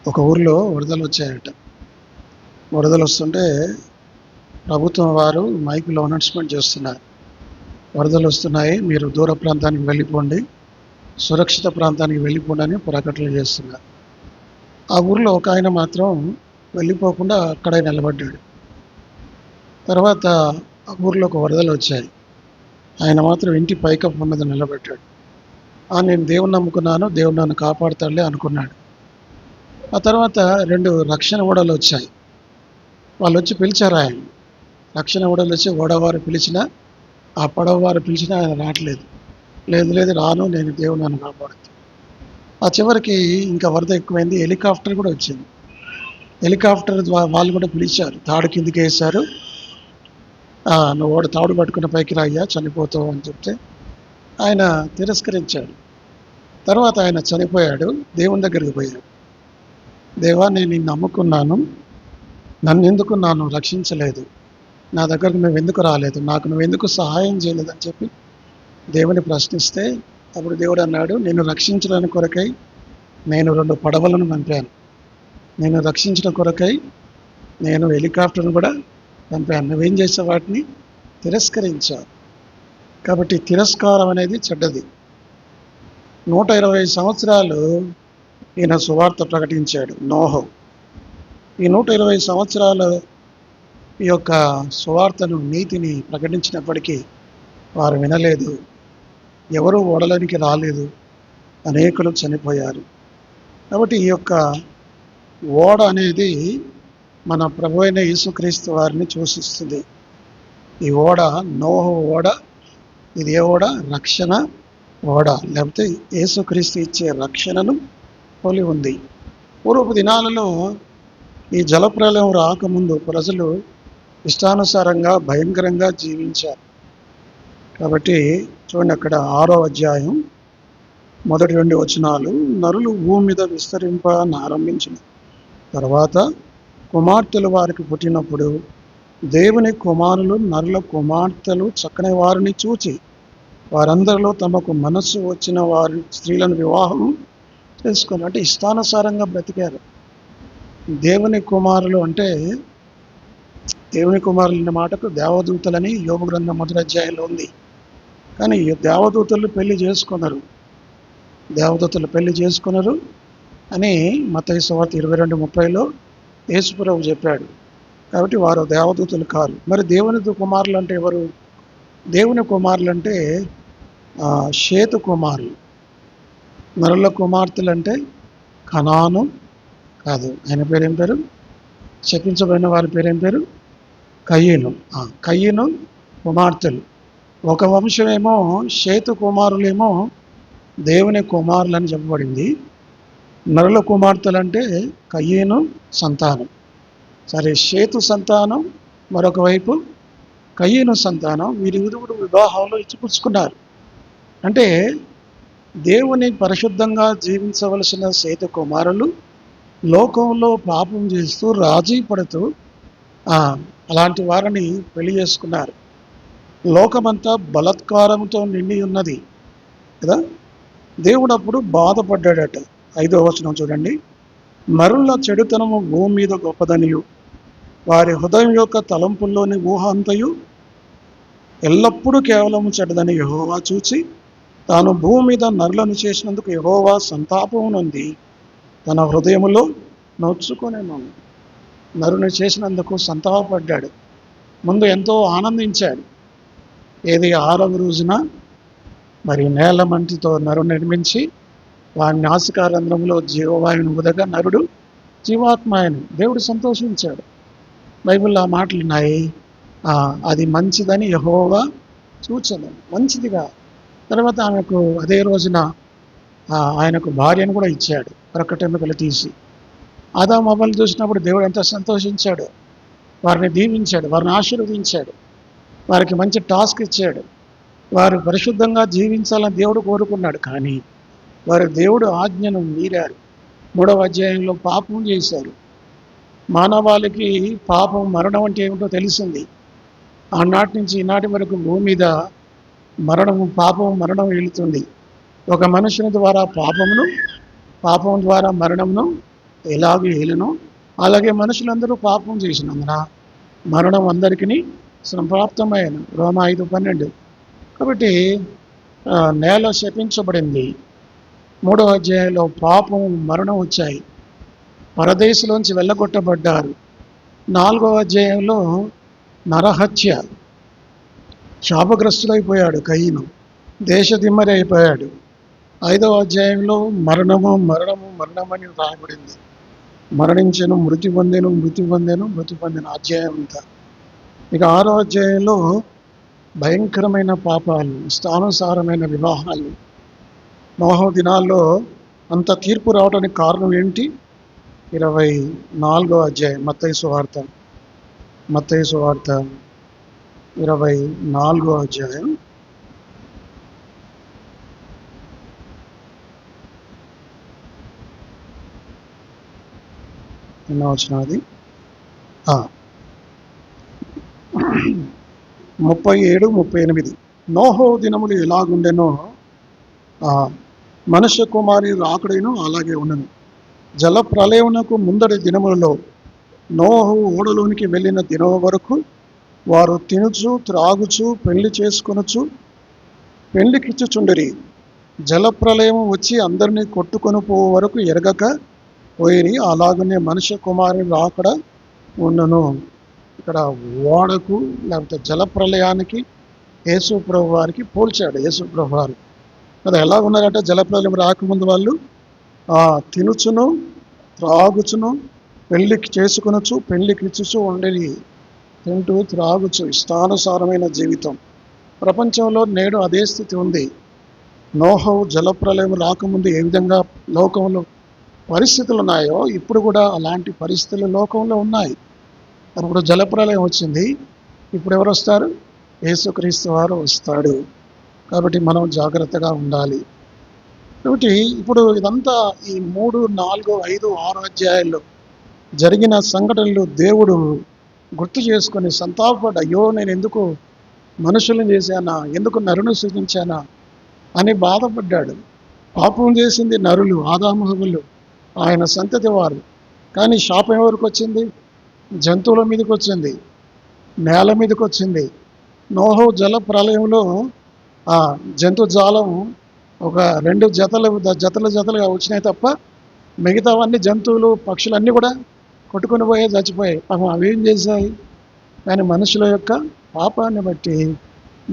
ఒక ఊర్లో వరదలు వచ్చాయట. వరదలు వస్తుంటే ప్రభుత్వం వారు మైకులో అనౌన్స్మెంట్ చేస్తున్నారు. వరదలు వస్తున్నాయి, మీరు దూర ప్రాంతానికి వెళ్ళిపోండి, సురక్షిత ప్రాంతానికి వెళ్ళిపోండి అని ప్రకటన చేస్తున్నారు. ఆ ఊర్లో ఒక ఆయన మాత్రం వెళ్ళిపోకుండా అక్కడే నిలబడ్డాడు. తర్వాత ఆ ఊర్లో ఒక వరదలు వచ్చాయి. ఆయన మాత్రం ఇంటి పైకప్పు మీద నిలబడ్డాడు. నేను దేవుని నమ్ముకున్నాను, దేవుడు నన్ను కాపాడుతాడులే అనుకున్నాడు. ఆ తర్వాత 2 రక్షణ ఓడలు వచ్చాయి. వాళ్ళు వచ్చి పిలిచారు ఆయన. రక్షణ ఓడలు వచ్చి ఓడవారు పిలిచినా, ఆ పడవవారు పిలిచినా ఆయన రావట్లేదు. లేదు లేదు రాను, నేను దేవుడు నన్ను కాపాడుతాను. ఆ చివరికి ఇంకా వరద ఎక్కువైంది, హెలికాప్టర్ కూడా వచ్చింది. హెలికాప్టర్ వాళ్ళు కూడా పిలిచారు, తాడు కిందికి వేశారు. నువ్వు తాడు పట్టుకున్న పైకి రాయ్యా, చనిపోతావు అని చెప్తే ఆయన తిరస్కరించాడు. తర్వాత ఆయన చనిపోయాడు. దేవుని దగ్గరికి పోయాడు. దేవా, నేను నిన్ను నమ్ముకున్నాను, నన్ను ఎందుకు రక్షించలేదు, నా దగ్గరకు నువ్వు ఎందుకు రాలేదు, నాకు నువ్వు ఎందుకు సహాయం చేయలేదని చెప్పి దేవుని ప్రశ్నిస్తే అప్పుడు దేవుడు అన్నాడు, నేను రక్షించడానికి కొరకై నేను 2 పడవలను పంపాను, నేను రక్షించడం కొరకై నేను హెలికాప్టర్ను కూడా పంపాను, నువ్వేం చేసే వాటిని తిరస్కరించావు. కాబట్టి తిరస్కారం అనేది చెడ్డది. 120 సంవత్సరాలు ఈయన సువార్త ప్రకటించాడు నోహు. ఈ 120 సంవత్సరాలు ఈ యొక్క సువార్తను, నీతిని ప్రకటించినప్పటికీ వారు వినలేదు, ఎవరు ఓడలోనికి రాలేదు, అనేకులు చనిపోయారు. కాబట్టి ఈ యొక్క ఓడ అనేది మన ప్రభు అయిన యేసుక్రీస్తు వారిని సూచిస్తుంది. ఈ ఓడ నోహు ఓడ. ఇది ఏ ఓడ? రక్షణ ఓడ, లేకపోతే యేసుక్రీస్తు ఇచ్చే రక్షణను పోలి ఉంది. పూర్వపు దినాలలో ఈ జలప్రలయం రాకముందు ప్రజలు ఇష్టానుసారంగా భయంకరంగా జీవించారు. కాబట్టి చూడండి, అక్కడ 6వ అధ్యాయం మొదటి 2 వచనాలు, నరులు భూమి మీద విస్తరింపనారంభించిన తర్వాత కుమార్తెలు వారికి పుట్టినప్పుడు దేవుని కుమారులు నరుల కుమార్తెలు చక్కని వారిని చూచి వారందరిలో తమకు మనస్సు వచ్చిన వారి స్త్రీలను వివాహం చేసుకుని, అంటే ఇష్టానుసారంగా బ్రతికారు. దేవుని కుమారులు అంటే, దేవుని కుమారులు అనే మాటకు దేవదూతలని యోబు గ్రంథం 1వ అధ్యాయంలో ఉంది. కానీ దేవదూతలు పెళ్లి చేసుకున్నారు, దేవదూతలు పెళ్లి చేసుకున్నారు అని మత్తయి సువార్త 22:30లో యేసుప్రభు చెప్పాడు. కాబట్టి వారు దేవదూతలు కారు. మరి దేవుని కుమారులు అంటే ఎవరు? దేవుని కుమారులు అంటే షేతు కుమారులు. నరుల కుమార్తెలు అంటే కనాను కాదు, ఆయన పేరేం పేరు? శపించబడిన వారి పేరేం పేరు? కయ్యను. కయ్యను కుమార్తెలు. ఒక వంశమేమో షేతు కుమారులేమో దేవుని కుమారులు అని చెప్పబడింది. నరుల కుమార్తెలు అంటే కయ్యను సంతానం. సరే, షేతు సంతానం, మరొక వైపు కయ్యను సంతానం. వీరిరువురు వివాహంలో ఇచ్చిపుచ్చుకున్నారు. అంటే దేవుని పరిశుద్ధంగా జీవించవలసిన షేతు కుమారులు లోకంలో పాపం చేస్తూ రాజీ పడుతూ అలాంటి వారిని పెళ్లి చేసుకున్నారు. లోకమంతా బలత్కారంతో నిండి ఉన్నది కదా. దేవుడు అప్పుడు బాధపడ్డాడట. 5వ వచనం చూడండి, నరుల చెడుతనము భూమి మీద గొప్పదనియు వారి హృదయం యొక్క తలంపుల్లోని ఊహ అంతయు ఎల్లప్పుడూ కేవలం చెడ్డదని యెహోవా చూచి తాను భూమి మీద నరులను చేసినందుకు యెహోవా సంతాపం నుండి తన హృదయములో నొచ్చుకొనెను. నరుని చేసినందుకు సంతాపడ్డాడు. ముందు ఎంతో ఆనందించాడు. ఏది? 6వ రోజున మరి నేల మంటితో నరుడు నిర్మించి వారి నాసికారంధ్రంలో జీవవాయువును ఉదగా నరుడు జీవాత్మాయను దేవుడు సంతోషించాడు. బైబిల్లో ఆ మాటలు ఉన్నాయి. అది మంచిదని యెహోవా చూచెను, మంచిదిగా. తర్వాత ఆమెకు అదే రోజున ఆయనకు భార్యను కూడా ఇచ్చాడు, ప్రకటెముకలు తీసి. ఆదాము అవ్వలు చూసినప్పుడు దేవుడు ఎంత సంతోషించాడు, వారిని దీవించాడు, వారిని ఆశీర్వదించాడు, వారికి మంచి టాస్క్ ఇచ్చాడు. వారు పరిశుద్ధంగా జీవించాలని దేవుడు కోరుకున్నాడు. కానీ వారు దేవుడు ఆజ్ఞను మీరారు. 3వ అధ్యాయంలో పాపం చేశారు. మానవాళికి పాపం, మరణం అంటే ఏమిటో తెలిసింది. ఆనాటి నుంచి ఈనాటి వరకు భూమి మీద పాపం మరణం వెళుతుంది. ఒక మనుషుని ద్వారా పాపం ద్వారా మరణమును ఎలాగ ఏలునో అలాగే మనుషులందరూ పాపం చేసినందున మరణం అందరికీ సంప్రాప్తమైన రోమ 5:12. కాబట్టి నేల శపించబడింది. 3వ అధ్యాయంలో పాపం మరణం వచ్చాయి, పరదేశంలోంచి వెళ్ళగొట్టబడ్డారు. 4వ అధ్యాయంలో నరహత్య, శాపగ్రస్తుడైపోయాడు కయీను, దేశదిమ్మరి అయిపోయాడు. 5వ అధ్యాయంలో మరణము మరణము మరణమని రాయబడింది. మరణించను, మృతి పొందెను, మృతి పొందెను, మృతి పొందిన అధ్యాయం అంతా. ఇక 6వ అధ్యాయంలో భయంకరమైన పాపాలు, ఇష్టానుసారమైన వివాహాలు. నోహ దినాల్లో అంత తీర్పు రావడానికి కారణం ఏంటి? 24వ అధ్యాయం మత్తయి సువార్త 24వ అధ్యాయం 37, 38. నోహో దినములు ఎలాగుండెనో మనుష్య కుమారి రాకడైనో అలాగే ఉండను. జల ప్రళయమునకు ముందడి దినములలో నోహు ఓడలోనికి వెళ్ళిన దినం వరకు వారు తినుచు త్రాగుచు పెళ్లి చేసుకొనుచు పెళ్లికిచ్చుచుండిరి. జల ప్రళయం వచ్చి అందరినీ కొట్టుకొని పోయే వరకు ఎరగక పోయిరి. అలాగనే మనుష్య కుమారుని రాకడ ఉండను. ఇక్కడ ఓడకు లేకపోతే జల ప్రళయానికి యేసు ప్రభు వారికి పోల్చాడు. యేసు ప్రభు వారు కదా ఎలా ఉన్నారంటే, జలప్రలయం రాకముందు వాళ్ళు తినుచును త్రాగుచును పెళ్లికి చేసుకొనొచ్చు పెళ్లికి ఇచ్చుచు ఉండేది. తింటూ త్రాగుచు ఇష్టానుసారమైన జీవితం. ప్రపంచంలో నేడు అదే స్థితి ఉంది. నోహవు జలప్రలయం రాకముందు ఏ విధంగా లోకంలో పరిస్థితులు ఉన్నాయో ఇప్పుడు కూడా అలాంటి పరిస్థితులు లోకంలో ఉన్నాయి. అప్పుడు జలప్రలయం వచ్చింది, ఇప్పుడు ఎవరు వస్తారు? యేసుక్రీస్తు వారు వస్తాడు. కాబట్టి మనం జాగ్రత్తగా ఉండాలి. కాబట్టి ఇప్పుడు ఇదంతా ఈ 3, 4, 5, 6 అధ్యాయాల్లో జరిగిన సంఘటనలు దేవుడు గుర్తు చేసుకొని సంతాపపడ్డ, అయ్యో నేను ఎందుకు మనుషులను చేశానా, ఎందుకు నరును సృజించానా అని బాధపడ్డాడు. పాపం చేసింది నరులు, ఆదాము హవ్వలు, ఆయన సంతతి వారు. కానీ శాపం ఎవరికి వచ్చింది? జంతువుల మీదకి వచ్చింది, నేల మీదకి వచ్చింది. నోహు జల ప్రళయంలో జంతుజాలం ఒక 2 జతలుగా వచ్చినాయి తప్ప మిగతావన్నీ జంతువులు పక్షులన్నీ కూడా కొట్టుకొని పోయే చచ్చిపోయాయి. పాపం అవేం చేశాయి? కానీ మనుషుల యొక్క పాపాన్ని బట్టి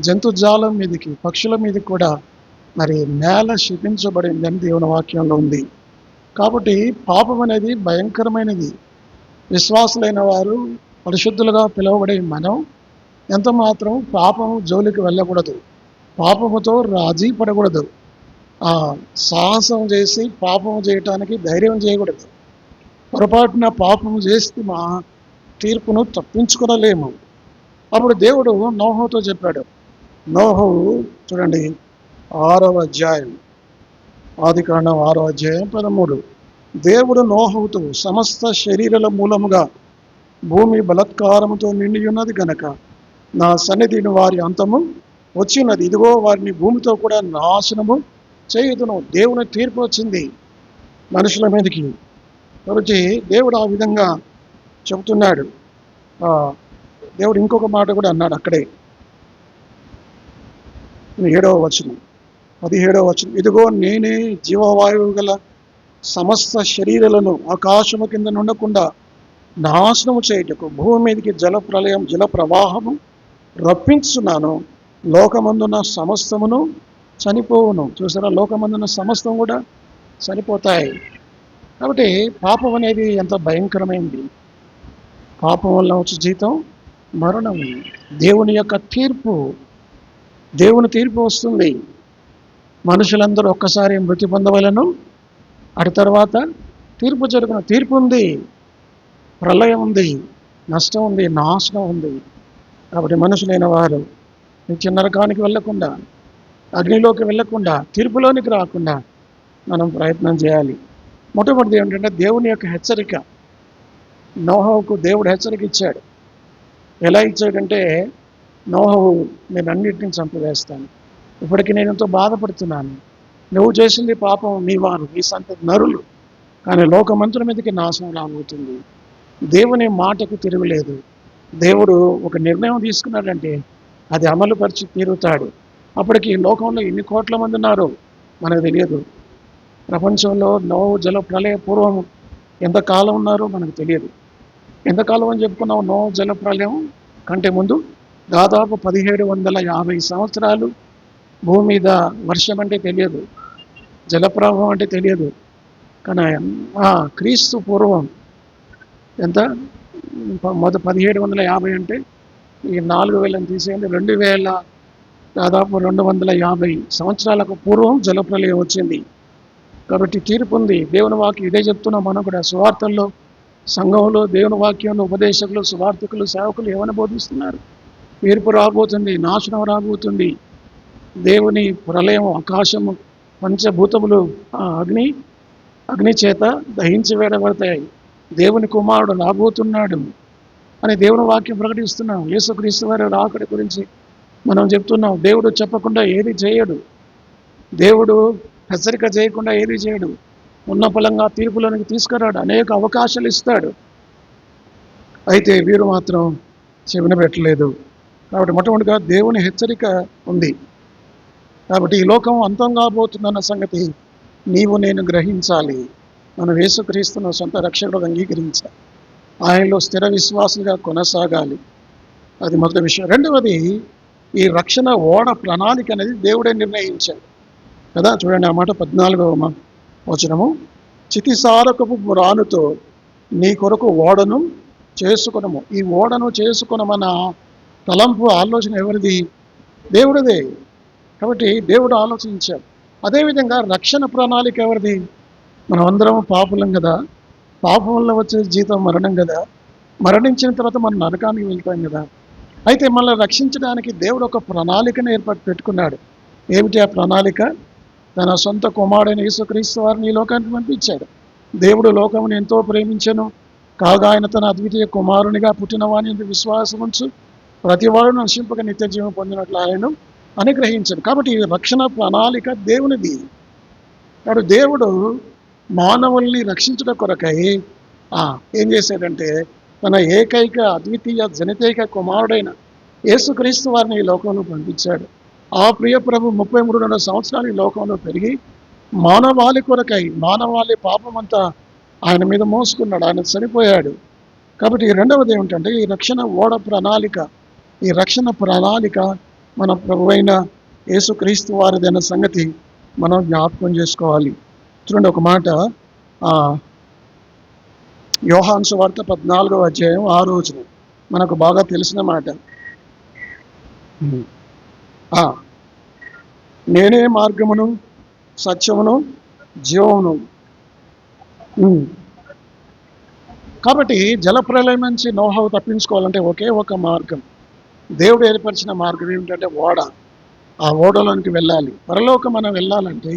జంతుజాలం మీదకి పక్షుల మీదకి కూడా మరి నేల శపించబడిందని దేవుని వాక్యంలో ఉంది. కాబట్టి పాపం అనేది భయంకరమైనది. విశ్వాసులైన వారు, పరిశుద్ధులుగా పిలువబడే మనం ఎంత మాత్రం పాపము జోలికి వెళ్ళకూడదు, పాపముతో రాజీ పడకూడదు, సాహసం చేసి పాపము చేయటానికి ధైర్యం చేయకూడదు. పొరపాటున పాపము చేస్తే మా తీర్పును తప్పించుకోలేము. అప్పుడు దేవుడు నోహుతో చెప్పాడు. నోహు చూడండి 6వ అధ్యాయం, ఆదికాండం 6వ అధ్యాయం 13. దేవుడు నోహుతో, సమస్త శరీరాల మూలముగా భూమి బలత్కారముతో నిండి ఉన్నది గనక నా సన్నిధిని వారి అంతము వచ్చినది, ఇదిగో వారిని భూమితో కూడా నాశనము చేయుదును. దేవుని తీర్పు వచ్చింది మనుషుల మీదకి. కాబట్టి దేవుడు ఆ విధంగా చెబుతున్నాడు. దేవుడు ఇంకొక మాట కూడా అన్నాడు అక్కడే, 17వ వచనం, ఇదిగో నేనే జీవవాయువు గల సమస్త శరీరాలను ఆకాశము కింద నుండకుండా నాశనము చేయుటకు భూమి మీదకి జల ప్రళయం జల ప్రవాహము రప్పించున్నాను. లోకమందున్న సమస్తమును చనిపోవును. చూసారా, లోకమందున్న సమస్తం కూడా చనిపోతాయి. కాబట్టి పాపం అనేది ఎంత భయంకరమైంది. పాపం వల్ల వచ్చే జీతం మరణం. దేవుని యొక్క తీర్పు, దేవుని తీర్పు వస్తుంది. మనుషులందరూ ఒక్కసారి మృతి పొందవలను, అటు తర్వాత తీర్పు జరుగును. తీర్పు ఉంది, ప్రళయం ఉంది, నష్టం ఉంది, నాశనం ఉంది. కాబట్టి మనుషులైన వారు నిత్య నరకానికి వెళ్ళకుండా, అగ్నిలోకి వెళ్ళకుండా, తీర్పులోనికి రాకుండా మనం ప్రయత్నం చేయాలి. మొట్టమొదటిది ఏమిటంటే దేవుని యొక్క హెచ్చరిక. నోహుకు దేవుడు హెచ్చరిక ఇచ్చాడు. ఎలా ఇచ్చాడంటే, నోహు నేను అన్నిటిని చంపివేస్తాను, ఇప్పటికీ నేను ఎంతో బాధపడుతున్నాను, నువ్వు చేసింది పాపం, నీ వారు నీ సంతతి నరులు, కానీ లోకమంతరం మీదకి నాశనం రాబోతుంది. దేవుని మాటకు తిరుగులేదు. దేవుడు ఒక నిర్ణయం తీసుకున్నాడంటే అది అమలుపరిచి తీరుతాడు. అప్పటికి లోకంలో ఎన్ని కోట్ల మంది ఉన్నారో మనకు తెలియదు. ప్రపంచంలో నోవు జల ప్రళయ పూర్వం ఎంతకాలం ఉన్నారో మనకు తెలియదు. ఎంతకాలం అని చెప్పుకున్నాం? నోవు జల ప్రళయం కంటే ముందు దాదాపు 1750 సంవత్సరాలు భూమి మీద వర్షం అంటే తెలియదు, జలప్రవాహం అంటే తెలియదు. కానీ క్రీస్తు పూర్వం ఎంత 1750 అంటే ఈ 4000 తీసేయండి, 2000 దాదాపు 250 సంవత్సరాలకు పూర్వం జలప్రలయం వచ్చింది. కాబట్టి తీర్పు ఉంది. దేవుని వాక్యం ఇదే చెప్తున్నాం మనం కూడా. సువార్తల్లో, సంఘంలో, దేవుని వాక్యంలో ఉపదేశకులు, సువార్థకులు, సేవకులు ఏమని బోధిస్తున్నారు? తీర్పు రాబోతుంది, నాశనం రాబోతుంది, దేవుని ప్రళయం, ఆకాశము, పంచభూతములు అగ్ని చేత దహించి వేయబడతాయి, దేవుని కుమారుడు రాబోతున్నాడు అని దేవుని వాక్యం ప్రకటిస్తున్నాం. యేసుక్రీస్తు వారి రాకడి గురించి మనం చెప్తున్నాం. దేవుడు చెప్పకుండా ఏది చేయడు. దేవుడు హెచ్చరిక చేయకుండా ఏది చేయడు. ఉన్న ఫలంగా తీర్పులోనికి తీసుకురాడు. అనేక అవకాశాలు ఇస్తాడు. అయితే వీరు మాత్రం చెవిన పెట్టలేదు. కాబట్టి మొట్టమొదటిగా దేవుని హెచ్చరిక ఉంది. కాబట్టి ఈ లోకం అంతం కాబోతుందన్న సంగతి నీవు నేను గ్రహించాలి. మనం యేసుక్రీస్తును సొంత రక్షకుడు అంగీకరించాలి. ఆయనలో స్థిర విశ్వాసులుగా కొనసాగాలి. అది మొదటి విషయం. రెండవది, ఈ రక్షణ ఓడ ప్రణాళిక అనేది దేవుడే నిర్ణయించాడు కదా. చూడండి ఆ మాట 14వ వచనము. చితిసారకపు రానుతో నీ కొరకు ఓడను చేసుకునము. ఈ ఓడను చేసుకునమన్న తలంపు, ఆలోచన ఎవరిది? దేవుడిదే. కాబట్టి దేవుడు ఆలోచించాడు. అదేవిధంగా రక్షణ ప్రణాళిక ఎవరిది? మనం అందరం పాపులం కదా. పాపం వల్ల వచ్చే జీతం మరణం కదా. మరణించిన తర్వాత మనం నరకానికి వెళ్తాం కదా. అయితే మనల్ని రక్షించడానికి దేవుడు ఒక ప్రణాళికను పెట్టుకున్నాడు. ఏమిటి ఆ ప్రణాళిక? తన సొంత కుమారుడైన యేసుక్రీస్తు వారిని ఈ లోకానికి పంపించాడు. దేవుడు లోకమును ఎంతో ప్రేమించెను, కాగా ఆయన తన అద్వితీయ కుమారునిగా పుట్టిన వాని విశ్వాసం ఉంచు ప్రతివాడు నశింపక నిత్య జీవం పొందినట్లు ఆయనను అనుగ్రహించాడు. కాబట్టి ఈ రక్షణ ప్రణాళిక దేవునిది. కాబట్టి దేవుడు మానవుల్ని రక్షించడం కొరకై ఏం చేశాడంటే తన ఏకైక అద్వితీయ జనితైక కుమారుడైన యేసుక్రీస్తు వారిని ఈ లోకంలో పంపించాడు. ఆ ప్రియ ప్రభు 33 సంవత్సరాలు ఈ లోకంలో పెరిగి మానవాళి కొరకై, మానవాళి పాపమంతా ఆయన మీద మోసుకున్నాడు. ఆయన చనిపోయాడు. కాబట్టి రెండవది ఏమిటంటే ఈ రక్షణ ఓడ ప్రణాళిక. ఈ రక్షణ ప్రణాళిక మన ప్రభు అయిన యేసుక్రీస్తు వారిదైన సంగతి మనం జ్ఞాపకం చేసుకోవాలి. చూడండి ఒక మాట, యోహాను సువార్త 14వ అధ్యాయం 6వ వచనం మనకు బాగా తెలిసిన మాట. నేనే మార్గమును సత్యమును జీవమును. కాబట్టి జలప్రలయం నుంచి నోహవు తప్పించుకోవాలంటే ఒకే ఒక మార్గం, దేవుడు ఏర్పరిచిన మార్గం ఏమిటంటే ఓడ. ఆ ఓడలోనికి వెళ్ళాలి. పరలోకం మనం వెళ్ళాలంటే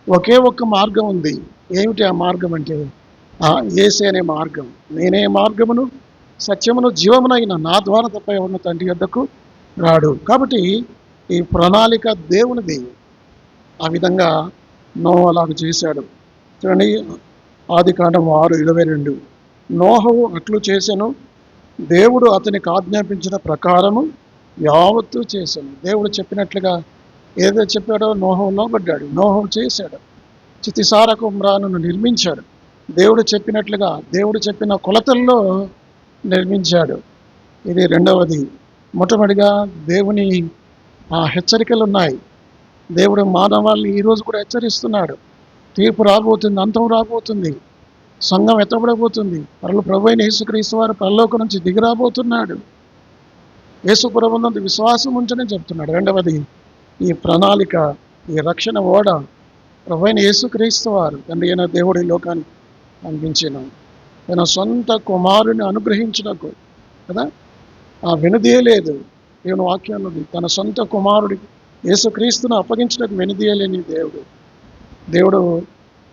ఒకే ఒక్క మార్గం ఉంది. ఏమిటి ఆ మార్గం అంటే యేసే అనే మార్గం. నేనే మార్గమును సత్యమును జీవమునైన నా ద్వారా తప్ప ఎవరిని తండ్రి యొద్దకు రాడు. కాబట్టి ఈ ప్రణాళిక దేవునిది. ఆ విధంగా నోహు అలాగ చేశాడు. చూడండి ఆదికాండం 6:22. నోహవు అట్లు చేసెను, దేవుడు అతనికి ఆజ్ఞాపించిన ప్రకారము యావత్తు చేశాను. దేవుడు చెప్పినట్లుగా ఏదో చెప్పాడో నోహవు లోబడ్డాడు. నోహవు చేశాడు. చితిసారకు మ్రాను నిర్మించాడు. దేవుడు చెప్పినట్లుగా, దేవుడు చెప్పిన కొలతల్లో నిర్మించాడు. ఇది రెండవది. మొట్టమొదటిగా దేవుని హెచ్చరికలు ఉన్నాయి. దేవుడు మానవాళ్ళని ఈరోజు కూడా హెచ్చరిస్తున్నాడు. తీర్పు రాబోతుంది, అంతం రాబోతుంది, సంఘం ఎత్తబడబోతుంది. ప్రభు అయిన యేసుక్రీస్తు వారు పరలోకం నుంచి దిగిరాబోతున్నాడు. యేసు ప్రభునందు విశ్వాసం ఉంచని చెప్తున్నాడు. రెండవది ఈ ప్రణాళిక, ఈ రక్షణ ఓడ ప్రభు అయిన యేసుక్రీస్తు వారు తండ్రి అయిన దేవుడి లోకానికి పంపించిన తన సొంత కుమారుని అనుగ్రహించుటకు కదా. వెనుదీయలేదు. దేవుని వాక్యంలో తన సొంత కుమారుడి యేసుక్రీస్తును అప్పగించడానికి వెనుదీయలేని దేవుడు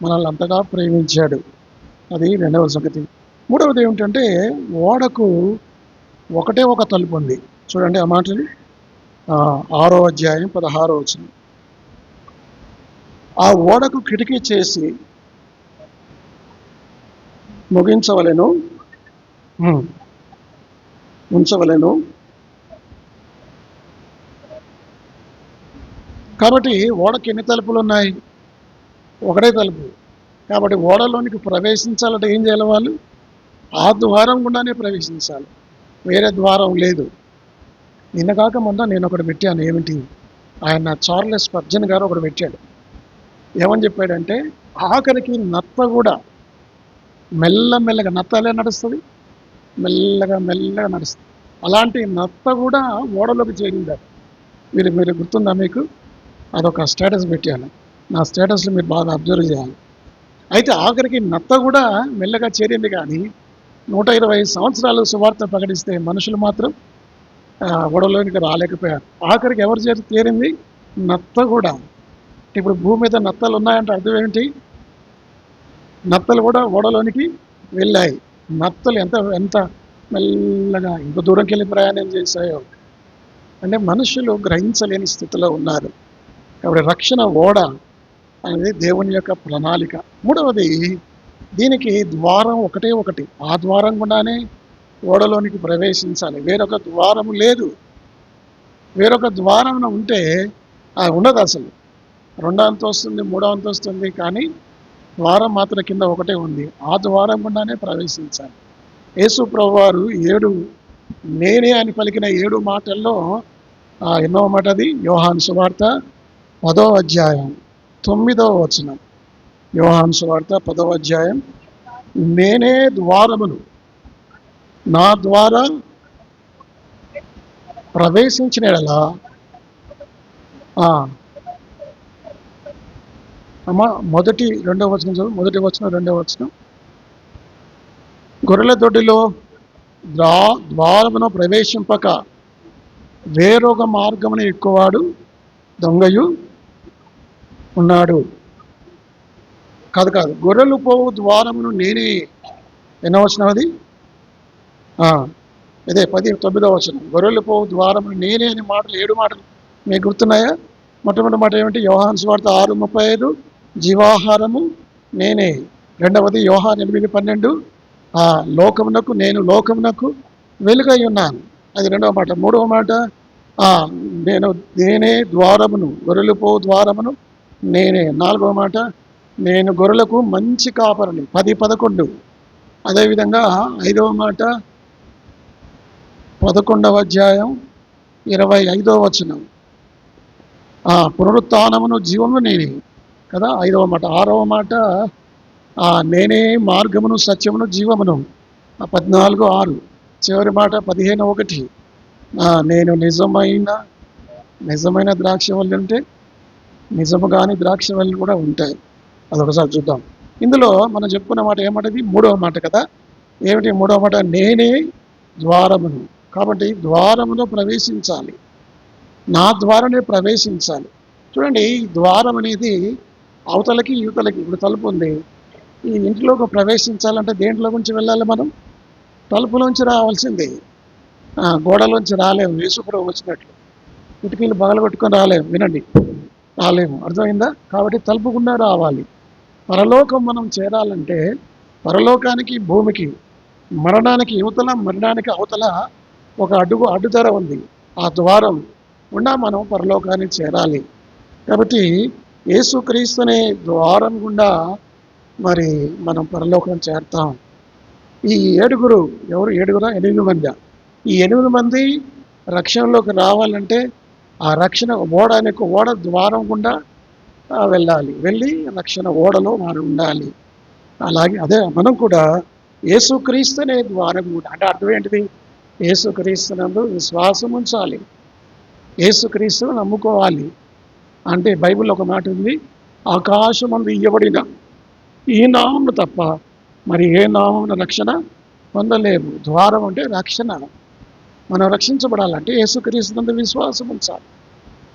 మనల్ని అంతగా ప్రేమించాడు. అది రెండవ సంగతి. మూడవది ఏమిటంటే ఓడకు ఒకటే ఒక తలుపు ఉంది. చూడండి ఆ మాటని 6వ అధ్యాయం 16వ వచనం. ఆ ఓడకు కిటికీ చేసి ముగించవలెను, ఉంచవలెను. కాబట్టి ఓడకి ఎన్ని తలుపులు ఉన్నాయి? ఒకటే తలుపు. కాబట్టి ఓడలోనికి ప్రవేశించాలంటే ఏం చేయాలి? వాళ్ళు ఆ ద్వారం గుండానే ప్రవేశించాలి, వేరే ద్వారం లేదు. నిన్న కాక మొన్న నేను ఒకటి పెట్టాను. ఏమిటి? ఆయన చార్లెస్ స్పర్జన్ గారు ఒకటి పెట్టాడు. ఏమని చెప్పాడంటే, ఆఖరికి నత్త కూడా మెల్లమెల్లగా, నత్త ఎలా నడుస్తుంది? మెల్లగా మెల్లగా నడుస్తుంది. అలాంటి నత్త కూడా ఓడలోకి చేరింది. మీరు గుర్తుందా మీకు? అదొక స్టేటస్ పెట్టాను. నా స్టేటస్లో మీరు బాగా అబ్జర్వ్ చేయాలి. అయితే ఆఖరికి నత్త కూడా మెల్లగా చేరింది, కానీ 120 సంవత్సరాలు సువార్త ప్రకటిస్తే మనుషులు మాత్రం ఓడలోనికి రాలేకపోయారు. ఆఖరికి ఎవరు చేరింది? నత్త కూడా. ఇప్పుడు భూమి మీద నత్తలు ఉన్నాయంటే అర్థం ఏంటి? నత్తలు కూడా ఓడలోనికి వెళ్ళాయి. నత్తలు ఎంత ఎంత మెల్లగా ఇంత దూరంకి వెళ్ళి ప్రయాణం చేశాయో. అంటే మనుషులు గ్రహించలేని స్థితిలో ఉన్నారు. కాబట్టి రక్షణ ఓడ అనేది దేవుని యొక్క ప్రణాళిక. మూడవది, దీనికి ద్వారం ఒకటే ఒకటి. ఆ ద్వారం గుండానే ఓడలోనికి ప్రవేశించాలి, వేరొక ద్వారం లేదు. వేరొక ద్వారం ఉంటే ఉండదు అసలు. 2వ అంతస్తు ఉంది, 3వ అంతస్తు ఉంది, కానీ ద్వారం మాత్రం కింద ఒకటే ఉంది. ఆ ద్వారం గుండానే ప్రవేశించాలి. యేసు ప్రభువారు 7 నేనే అని పలికిన 7 మాటల్లో ఎన్నో మాట అది? యోహాను సువార్త 10వ అధ్యాయం 9వ వచనం. యోహాను సువార్త 10వ అధ్యాయం, నేనే ద్వారమును, నా ద్వారా ప్రవేశించిన ఎడలా అమ్మ మొదటి 2వ వచనం చదువు. మొదటి వచనం 2వ వచనం. గొర్రెల దొడ్డిలో ద్వారమును ప్రవేశింపక వేరొక మార్గమును ఎక్కువాడు దొంగయు ఉన్నాడు. కాదు, గొర్రెలు పోవు ద్వారమును నేనే. ఎన్నో వచనం అది? ఇదే 9వ వచనం. గొర్రెలు పోవు ద్వారమును నేనే అని మాటలు 7 మాటలు మీకు గుర్తున్నాయా? మొట్టమొదటి మాట ఏమిటి? యోహాను సువార్త 6:35, జీవాహారము నేనే. రెండవది యోహాను 8:12, లోకమునకు నేను లోకమునకు వెలుగై ఉన్నాను. అది 2వ మాట. 3వ మాట, నేనే ద్వారమును, గొర్రెలు పో ద్వారమును నేనే. 4వ మాట, నేను గొర్రెలకు మంచి కాపరిని. 10-11. అదేవిధంగా 5వ మాట 11వ అధ్యాయం 25వ వచనం, పునరుత్థానమును జీవమును నేనే కదా, 5వ మాట. 6వ మాట, నేనే మార్గమును సత్యమును జీవమును, 14:6. చివరి మాట 15:1, నేను నిజమైన ద్రాక్షవల్లి ఉంటే నిజము కాని ద్రాక్షవల్లి కూడా ఉంటాయి. అదొకసారి చూద్దాం. ఇందులో మనం చెప్పుకున్న మాట ఏమంటది? 3వ మాట కదా. ఏమిటి 3వ మాట? నేనే ద్వారమును. కాబట్టి ద్వారములో ప్రవేశించాలి, నా ద్వారానే ప్రవేశించాలి. చూడండి, ఈ ద్వారం అనేది అవతలకి యువతలకి. ఇప్పుడు తలుపు ఉంది, ఈ ఇంట్లోకి ప్రవేశించాలంటే దేంట్లో నుంచి వెళ్ళాలి? మనం తలుపులోంచి రావాల్సిందే, గోడలోంచి రాలేము. యేసుప్రభు వచ్చినట్లు కిటికీలు పగలగొట్టుకొని రాలేము. వినండి, రాలేము. అర్థమైందా? కాబట్టి తలుపు గుండా రావాలి. పరలోకం మనం చేరాలంటే పరలోకానికి భూమికి, మరణానికి యువతల మరణానికి అవతల ఒక అడ్డుధర ఉంది. ఆ ద్వారం గుండా మనం పరలోకానికి చేరాలి. కాబట్టి యేసుక్రీస్తు అనే ద్వారం గుండా మరి మనం పరలోకం చేరుతాం. ఈ 7 ఎవరు? 8 మంది. ఈ 8 మంది రక్షణలోకి రావాలంటే ఆ రక్షణ ఓడ ద్వారం గుండా వెళ్ళాలి, వెళ్ళి రక్షణ ఓడలో వారు ఉండాలి. అలాగే అదే మనం కూడా యేసుక్రీస్తు అనే ద్వారం కూడా. అంటే అర్థం ఏంటిది? యేసుక్రీస్తునందు విశ్వాసం ఉంచాలి, యేసుక్రీస్తును నమ్ముకోవాలి. అంటే బైబిల్లో ఒక మాట ఉంది, ఆకాశమందు ఇయ్యబడిన ఈ నామము తప్ప మరి ఏ నామమున రక్షణ పొందలేము. ద్వారం అంటే రక్షణ. మనం రక్షించబడాలంటే యేసుక్రీస్తునందు విశ్వాసం ఉంచాలి,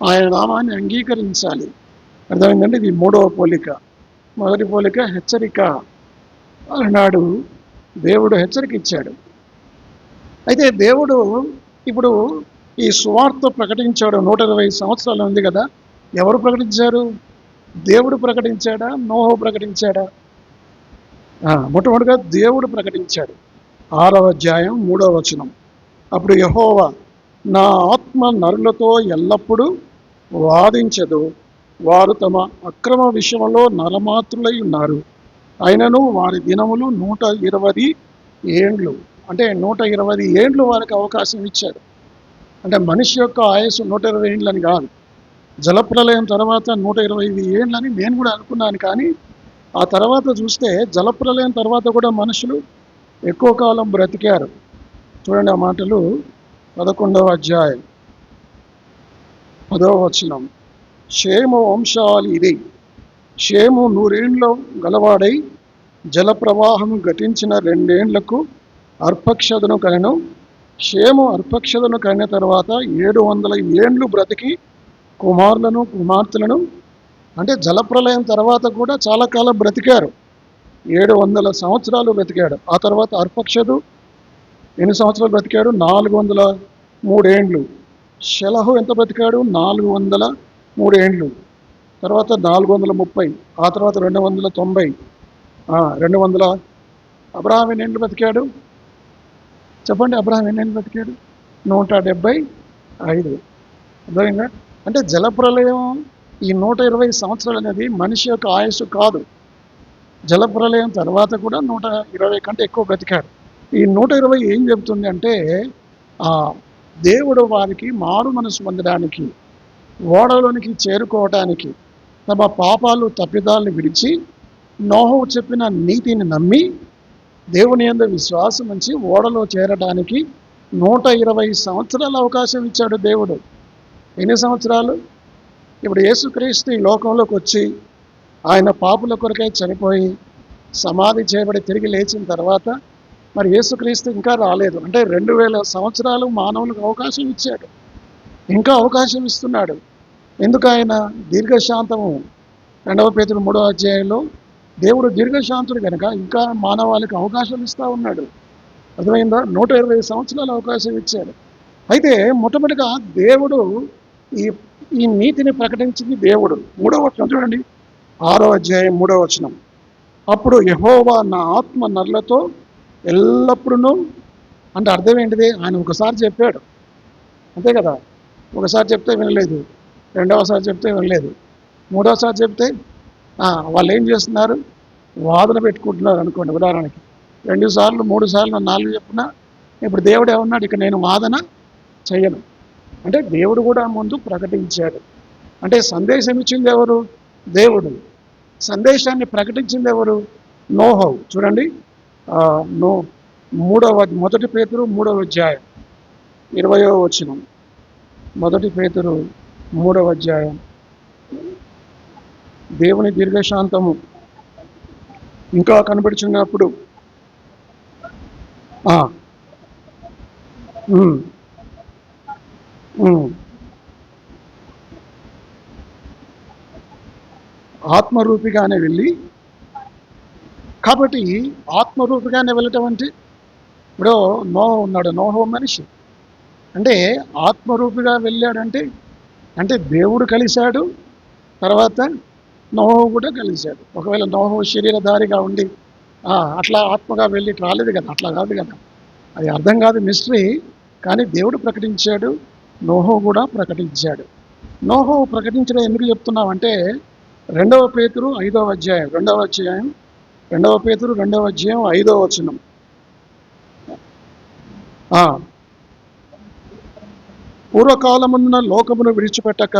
ఆయన నామాన్ని అంగీకరించాలి. అర్థమైందంటే ఇది 3వ పోలిక. మొదటి పోలిక హెచ్చరిక. అన్నాడు దేవుడు హెచ్చరిక ఇచ్చాడు. అయితే దేవుడు ఇప్పుడు ఈ సువార్త ప్రకటించాడు. 120 సంవత్సరాలు ఉంది కదా. ఎవరు ప్రకటించారు? దేవుడు ప్రకటించాడా? నోహు ప్రకటించాడా? మొట్టమొదటిగా దేవుడు ప్రకటించాడు. 6వ అధ్యాయం 3వ వచనం. అప్పుడు యెహోవా, నా ఆత్మ నరులతో ఎల్లప్పుడూ వాదించదు, వారు తమ అక్రమ విషయంలో నరమాత్రులై ఉన్నారు. అయినను వారి దినములు 120 ఏండ్లు. అంటే 120 ఏండ్లు వారికి అవకాశం ఇచ్చాడు. అంటే మనిషి యొక్క ఆయుసు 120 ఏండ్లని కాదు. జలప్రలయం తర్వాత 125 ఏండ్లని నేను కూడా అనుకున్నాను. కానీ ఆ తర్వాత చూస్తే జలప్రలయం తర్వాత కూడా మనుషులు ఎక్కువ కాలం బ్రతికారు. చూడండి ఆ మాటలు 11వ అధ్యాయం 10వ వచనం. షేము వంశావళి ఇది. షేము 100 ఏండ్లు గలవాడై జల ప్రవాహము ఘటించిన 2 ఏండ్లకు అర్పక్షదను కనెను. షేము అర్పక్షదను కనిన తర్వాత 700 ఏండ్లు బ్రతికి కుమారులను కుమార్తెలను, అంటే జలప్రలయం తర్వాత కూడా చాలా కాలం బ్రతికారు. 700 సంవత్సరాలు బ్రతికాడు. ఆ తర్వాత అర్పక్షదు ఎన్ని సంవత్సరాలు బ్రతికాడు? 403 ఏండ్లు. షెలహు ఎంత బ్రతికాడు? 403 ఏండ్లు. తర్వాత 430, ఆ తర్వాత 290, 200. అబ్రహాం ఎన్ని ఏండ్లు బ్రతికాడు చెప్పండి? అబ్రహాం ఎన్ని ఏండ్లు బ్రతికాడు? 175. అర్థమైందా? అంటే జలప్రలయం ఈ 120 సంవత్సరాలు అనేది మనిషి యొక్క ఆయుస్సు కాదు. జలప్రలయం తర్వాత కూడా 120 కంటే ఎక్కువ బ్రతికాడు. ఈ 120 ఏం చెబుతుంది అంటే దేవుడు వారికి మారు మనసు పొందడానికి, ఓడలోనికి చేరుకోవటానికి, తమ పాపాలు తప్పిదాలను విడిచి నోహవు చెప్పిన నీతిని నమ్మి దేవుని యందు విశ్వాసం ఉంచి ఓడలో చేరడానికి 120 సంవత్సరాల అవకాశం ఇచ్చాడు దేవుడు. ఎన్ని సంవత్సరాలు? ఇప్పుడు యేసుక్రీస్తు ఈ లోకంలోకి వచ్చి ఆయన పాపుల కొరకై చనిపోయి సమాధి చేయబడి తిరిగి లేచిన తర్వాత మరి యేసుక్రీస్తు ఇంకా రాలేదు. అంటే 2000 సంవత్సరాలు మానవులకు అవకాశం ఇచ్చాడు, ఇంకా అవకాశం ఇస్తున్నాడు. ఎందుకు? ఆయన దీర్ఘశాంతము. 2వ పేతురు 3వ అధ్యాయంలో దేవుడు దీర్ఘశాంతుడు కనుక ఇంకా మానవాళికి అవకాశం ఇస్తూ ఉన్నాడు. అర్థమైందా? 120 సంవత్సరాలు అవకాశం ఇచ్చాడు. అయితే మొట్టమొదటిగా దేవుడు ఈ నీతిని ప్రకటించింది దేవుడు. 3వ వచనం చూడండి, 6వ అధ్యాయం 3వ వచనం. అప్పుడు యెహోవా, నా ఆత్మ నరులతో ఎల్లప్పుడూ. అంటే అర్థం ఏంటిది? ఆయన ఒకసారి చెప్పాడు, అంతే కదా. ఒకసారి చెప్తే వినలేదు, రెండవసారి చెప్తే వినలేదు, మూడవసారి చెప్తే వాళ్ళు ఏం చేస్తున్నారు? వాదన పెట్టుకుంటున్నారు అనుకోండి. ఉదాహరణకి 2 సార్లు 3 సార్లు 4 చెప్పినా ఇప్పుడు దేవుడు ఏమన్నాడు? ఇక నేను వాదన చెయ్యను. అంటే దేవుడు కూడా ముందు ప్రకటించాడు. అంటే సందేశం ఇచ్చింది ఎవరు? దేవుడు. సందేశాన్ని ప్రకటించింది ఎవరు? నోహవు. చూడండి, మొదటి పేతురు 3వ అధ్యాయం 20వ వచనం. మొదటి పేతురు 3వ అధ్యాయం. దేవుని దీర్ఘశాంతము ఇంకా కనబడుచున్నప్పుడు ఆత్మరూపిగానే వెళ్ళి, కాబట్టి ఆత్మరూపిగానే వెళ్ళటం అంటే ఇప్పుడు నోహ ఉన్నాడు, నోహ మనిషి. అంటే ఆత్మరూపిగా వెళ్ళాడంటే అంటే దేవుడు కలిశాడు, తర్వాత నోహ కూడా కలిశాడు. ఒకవేళ నోహ శరీరధారిగా ఉండి అట్లా ఆత్మగా వెళ్ళి రాలేదు కదా, అట్లా కాదు కదా, అది అర్థం కాదు, మిస్టరీ. కానీ దేవుడు ప్రకటించాడు, నోహ కూడా ప్రకటించాడు. నోహ ప్రకటించడం ఎందుకు చెప్తున్నామంటే 2వ పేతురు 5వ అధ్యాయం 2వ అధ్యాయం 2వ పేతురు 2వ అధ్యాయం 5వ వచనం. పూర్వకాలమున్న లోకమును విడిచిపెట్టక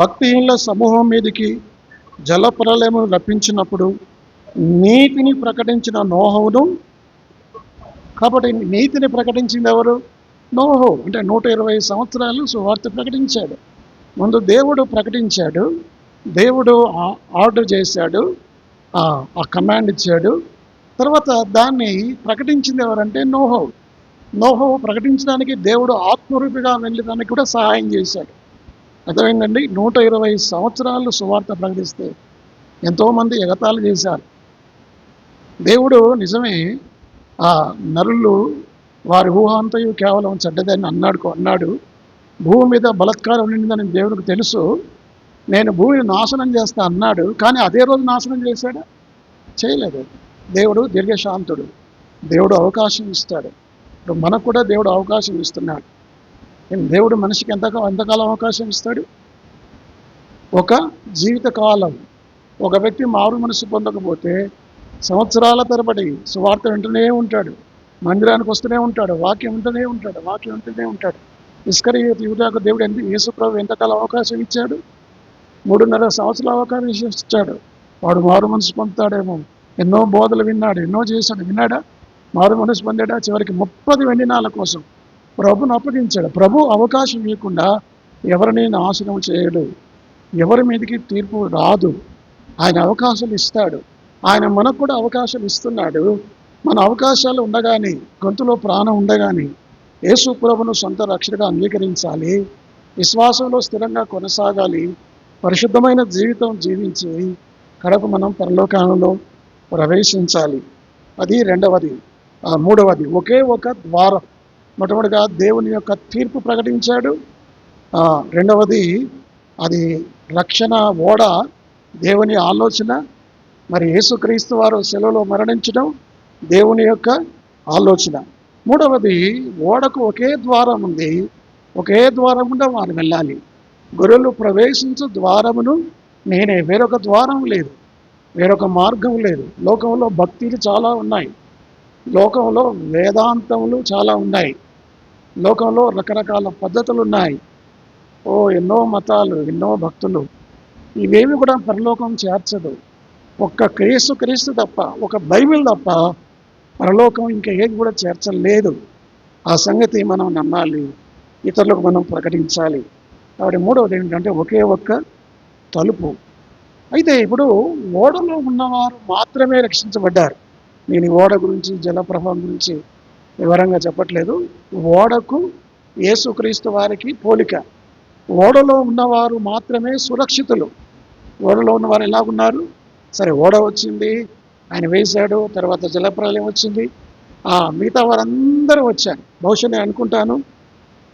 భక్తిహీనుల సమూహం మీదికి జలప్రలయమును రప్పించినప్పుడు నీతిని ప్రకటించిన నోహవును. కాబట్టి నీతిని ప్రకటించింది ఎవరు? నోహు. అంటే 120 సంవత్సరాలు సువార్త ప్రకటించాడు. ముందు దేవుడు ప్రకటించాడు, దేవుడు ఆర్డర్ చేశాడు, ఆ కమాండ్ ఇచ్చాడు. తర్వాత దాన్ని ప్రకటించింది ఎవరంటే నోహు. నోహు ప్రకటించడానికి దేవుడు ఆత్మరూపిగా వెళ్ళడానికి కూడా సహాయం చేశాడు. అర్థమైందండి? 120 సంవత్సరాలు సువార్త ప్రకటిస్తే ఎంతోమంది ఎగతాళి చేశారు. దేవుడు నిజమే నరులు వారి ఊహాంతయు కేవలం చెడ్డదని అన్నాడు. భూమి మీద బలత్కారం నిండిందని దేవుడికి తెలుసు, నేను భూమిని నాశనం చేస్తా అన్నాడు. కానీ అదే రోజు నాశనం చేశాడా? చేయలేదు. దేవుడు దీర్ఘశాంతుడు. దేవుడు అవకాశం ఇస్తాడు. ఇప్పుడు మనకు కూడా దేవుడు అవకాశం ఇస్తున్నాడు. దేవుడు మనిషికి ఎంతకాలం అవకాశం ఇస్తాడు? ఒక జీవిత కాలం. ఒక వ్యక్తి మారు మనసు పొందకపోతే సంవత్సరాల తరబడి సువార్త వింటూనే ఉంటాడు, మందిరానికి వస్తూనే ఉంటాడు, వాక్యం వింటూనే ఉంటాడు. ఇస్కరియోతు యూదాకు దేవుడు యేసుప్రభు ఎంతకాలం అవకాశం ఇచ్చాడు? 3.5 సంవత్సరాల అవకాశం ఇచ్చాడు. వాడు మారు మనసు పొందుతాడేమో. ఎన్నో బోధలు విన్నాడు, ఎన్నో చేశాడు. విన్నాడా? మారు మనసు పొందాడా? చివరికి 30 వెండినాల కోసం ప్రభుని అప్పగించాడు. ప్రభు అవకాశం ఇవ్వకుండా ఎవరిని నాశనం చేయడు, ఎవరి మీదకి తీర్పు రాదు. ఆయన అవకాశాలు ఇస్తాడు. ఆయన మనకు కూడా అవకాశాలు ఇస్తున్నాడు. మన అవకాశాలు ఉండగానే, గొంతులో ప్రాణం ఉండగానే యేసు ప్రభువును సొంత రక్షణగా అంగీకరించాలి, విశ్వాసంలో స్థిరంగా కొనసాగాలి, పరిశుద్ధమైన జీవితం జీవించి కడకు మనం పరలోకంలో ప్రవేశించాలి. అది రెండవది. మూడవది, ఒకే ఒక ద్వారం. మొట్టమొదటిగా దేవుని యొక్క తీర్పు ప్రకటించాడు. రెండవది, అది రక్షణ ఓడ, దేవుని ఆలోచన. మరి యేసుక్రీస్తు వారు సెలవులో మరణించడం దేవుని యొక్క ఆలోచన. మూడవది, ఓడకు ఒకే ద్వారం ఉంది, ఒకే ద్వారం గుండా వారు వెళ్ళాలి. గొర్రెలు ప్రవేశించు ద్వారమును నేనే, వేరొక ద్వారం లేదు, వేరొక మార్గం లేదు. లోకంలో భక్తులు చాలా ఉన్నాయి, లోకంలో వేదాంతములు చాలా ఉన్నాయి, లోకంలో రకరకాల పద్ధతులు ఉన్నాయి. ఎన్నో మతాలు, ఎన్నో భక్తులు. ఇవేమి కూడా పరలోకం చేర్చదు. ఒక్క క్రీస్తు తప్ప, ఒక బైబిల్ తప్ప పరలోకం ఇంకా ఏది కూడా చేర్చలేదు. ఆ సంగతి మనం నమ్మాలి, ఇతరులకు మనం ప్రకటించాలి. కాబట్టి మూడవది ఏంటంటే ఒకే ఒక్క తలుపు. అయితే ఇప్పుడు ఓడలో ఉన్నవారు మాత్రమే రక్షించబడ్డారు. నేను ఓడ గురించి, జలప్రవాహం గురించి వివరంగా చెప్పట్లేదు. ఓడకు యేసుక్రీస్తు వారికి పోలిక. ఓడలో ఉన్నవారు మాత్రమే సురక్షితులు. ఓడలో ఉన్నవారు ఎలాగున్నారు? సరే, ఓడ వచ్చింది, ఆయన వేశాడు, తర్వాత జలప్రలయం వచ్చింది, మిగతా వారందరూ వచ్చారు. బహుశా నేను అనుకుంటాను,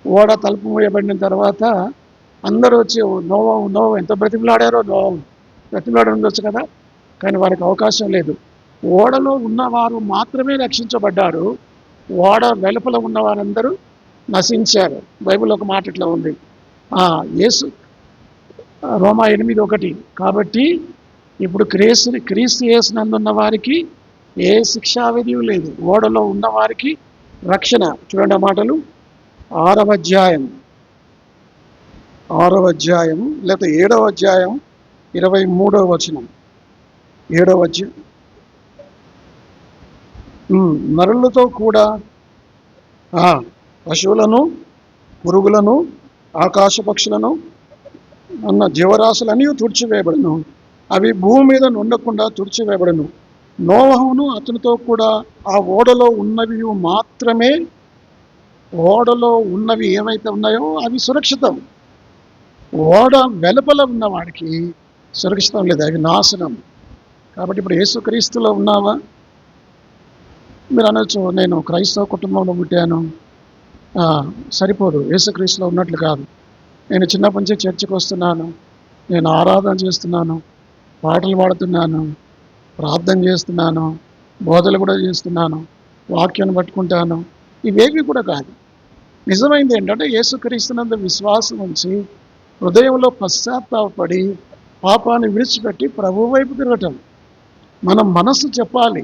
ఓడ తలుపు మూయబడిన తర్వాత అందరూ వచ్చి నోవా ఎంత బ్రతిమలాడారో, బ్రతిమలాడి ఉండొచ్చు కదా. కానీ వారికి అవకాశం లేదు. ఓడలో ఉన్నవారు మాత్రమే రక్షించబడ్డారు, ఓడ వెలుపల ఉన్న వారందరూ నశించారు. బైబిల్ ఒక మాట ఇట్లా ఉంది, యేసు రోమా 8:1. కాబట్టి ఇప్పుడు క్రీస్తు యేసునందున్న వారికి ఏ శిక్షావిధి లేదు, ఓడలో ఉన్న వారికి రక్షణ. చూడండి ఆ మాటలు, 6వ అధ్యాయం లేకపోతే 7వ అధ్యాయం 23వ వచనం. 7వ అధ్యాయం, నరులతో కూడా పశువులను, పురుగులను, ఆకాశ పక్షులను అన్న జీవరాశులన్నీ తుడిచివేయబడను, అవి భూమి మీద ఉండకుండా తుడిచివేయబడను. నోవహును అతనితో కూడా ఆ ఓడలో ఉన్నవి మాత్రమే, ఓడలో ఉన్నవి ఏవైతే ఉన్నాయో అవి సురక్షితం. ఓడ వెలుపల ఉన్నవాడికి సురక్షితం లేదు, అవి నాశనం. కాబట్టి ఇప్పుడు యేసుక్రీస్తులో ఉన్నావా? మీరు అనొచ్చు, నేను క్రైస్తవ కుటుంబంలో పుట్టాను, సరిపోదు, యేసుక్రీస్తులో ఉన్నట్లు కాదు. నేను చిన్నప్పటి నుంచి చర్చికి వస్తున్నాను, నేను ఆరాధన చేస్తున్నాను, పాటలు పాడుతున్నాను, ప్రార్థన చేస్తున్నాను, బోధలు కూడా చేస్తున్నాను, వాక్యాన్ని పట్టుకుంటాను. ఇవేవి కూడా కాదు. నిజమైంది ఏంటంటే యేసుక్రీస్తునందు విశ్వాసం ఉంచి హృదయంలో పశ్చాత్తాపడి పాపాన్ని విడిచిపెట్టి ప్రభు వైపు తిరగటం. మన మనస్సు చెప్పాలి.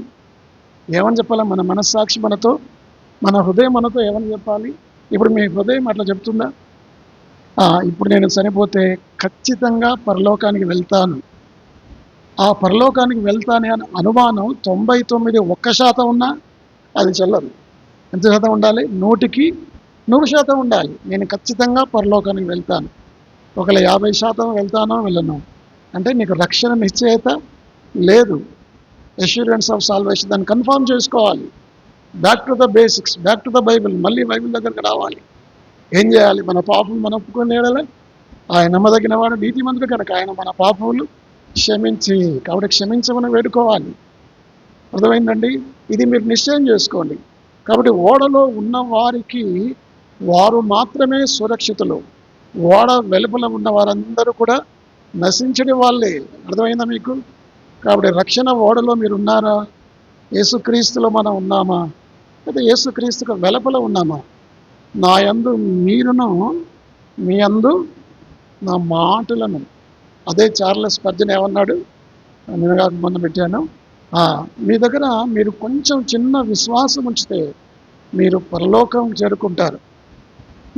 ఏమని చెప్పాలి? మన మనస్సాక్షి మనతో, మన హృదయం మనతో ఏమని చెప్పాలి? ఇప్పుడు మీ హృదయం అట్లా చెప్తుందా? ఇప్పుడు నేను చనిపోతే ఖచ్చితంగా పరలోకానికి వెళ్తాను, ఆ పరలోకానికి వెళ్తానే అని అనుమానం 99% ఉన్నా అది చెల్లదు. ఎంత శాతం ఉండాలి? 100% ఉండాలి. నేను ఖచ్చితంగా పరలోకానికి వెళ్తాను. ఒకవేళ 50% వెళ్తానో వెళ్ళను అంటే నీకు రక్షణ నిశ్చయత లేదు. అష్యూరెన్స్ ఆఫ్ సాల్వేషన్, దాన్ని కన్ఫర్మ్ చేసుకోవాలి. Back to the basics, back to the Bible. మళ్ళీ బైబిల్ దగ్గరికి రావాలి. ఏం చేయాలి? మన పాపం మనం ఒప్పుకునే ఆయన నమ్మదగిన వాడు, నీతిమంతుడు కనుక ఆయన మన పాపములు క్షమించి, కాబట్టి క్షమించమని వేడుకోవాలి. అర్థమైందండి? ఇది మీరు నిశ్చయం చేసుకోండి. కాబట్టి ఓడలో ఉన్న వారికి వారు మాత్రమే సురక్షితులు, ఓడ వెలుపల ఉన్న వారందరూ కూడా నశించని వాళ్ళే. అర్థమైందా మీకు? కాబట్టి రక్షణ ఓడలో మీరు ఉన్నారా? యేసుక్రీస్తులో మనం ఉన్నామా, లేదా యేసుక్రీస్తుకు వెలుపల ఉన్నామా? నా యందు మీరును, మీ యందు నా మాటలను. అదే చార్లెస్ స్పర్జన్ ఏమన్నాడు, నేను కాక మొన్న పెట్టాను, మీ దగ్గర మీరు కొంచెం చిన్న విశ్వాసం ఉంచితే మీరు పరలోకం చేరుకుంటారు.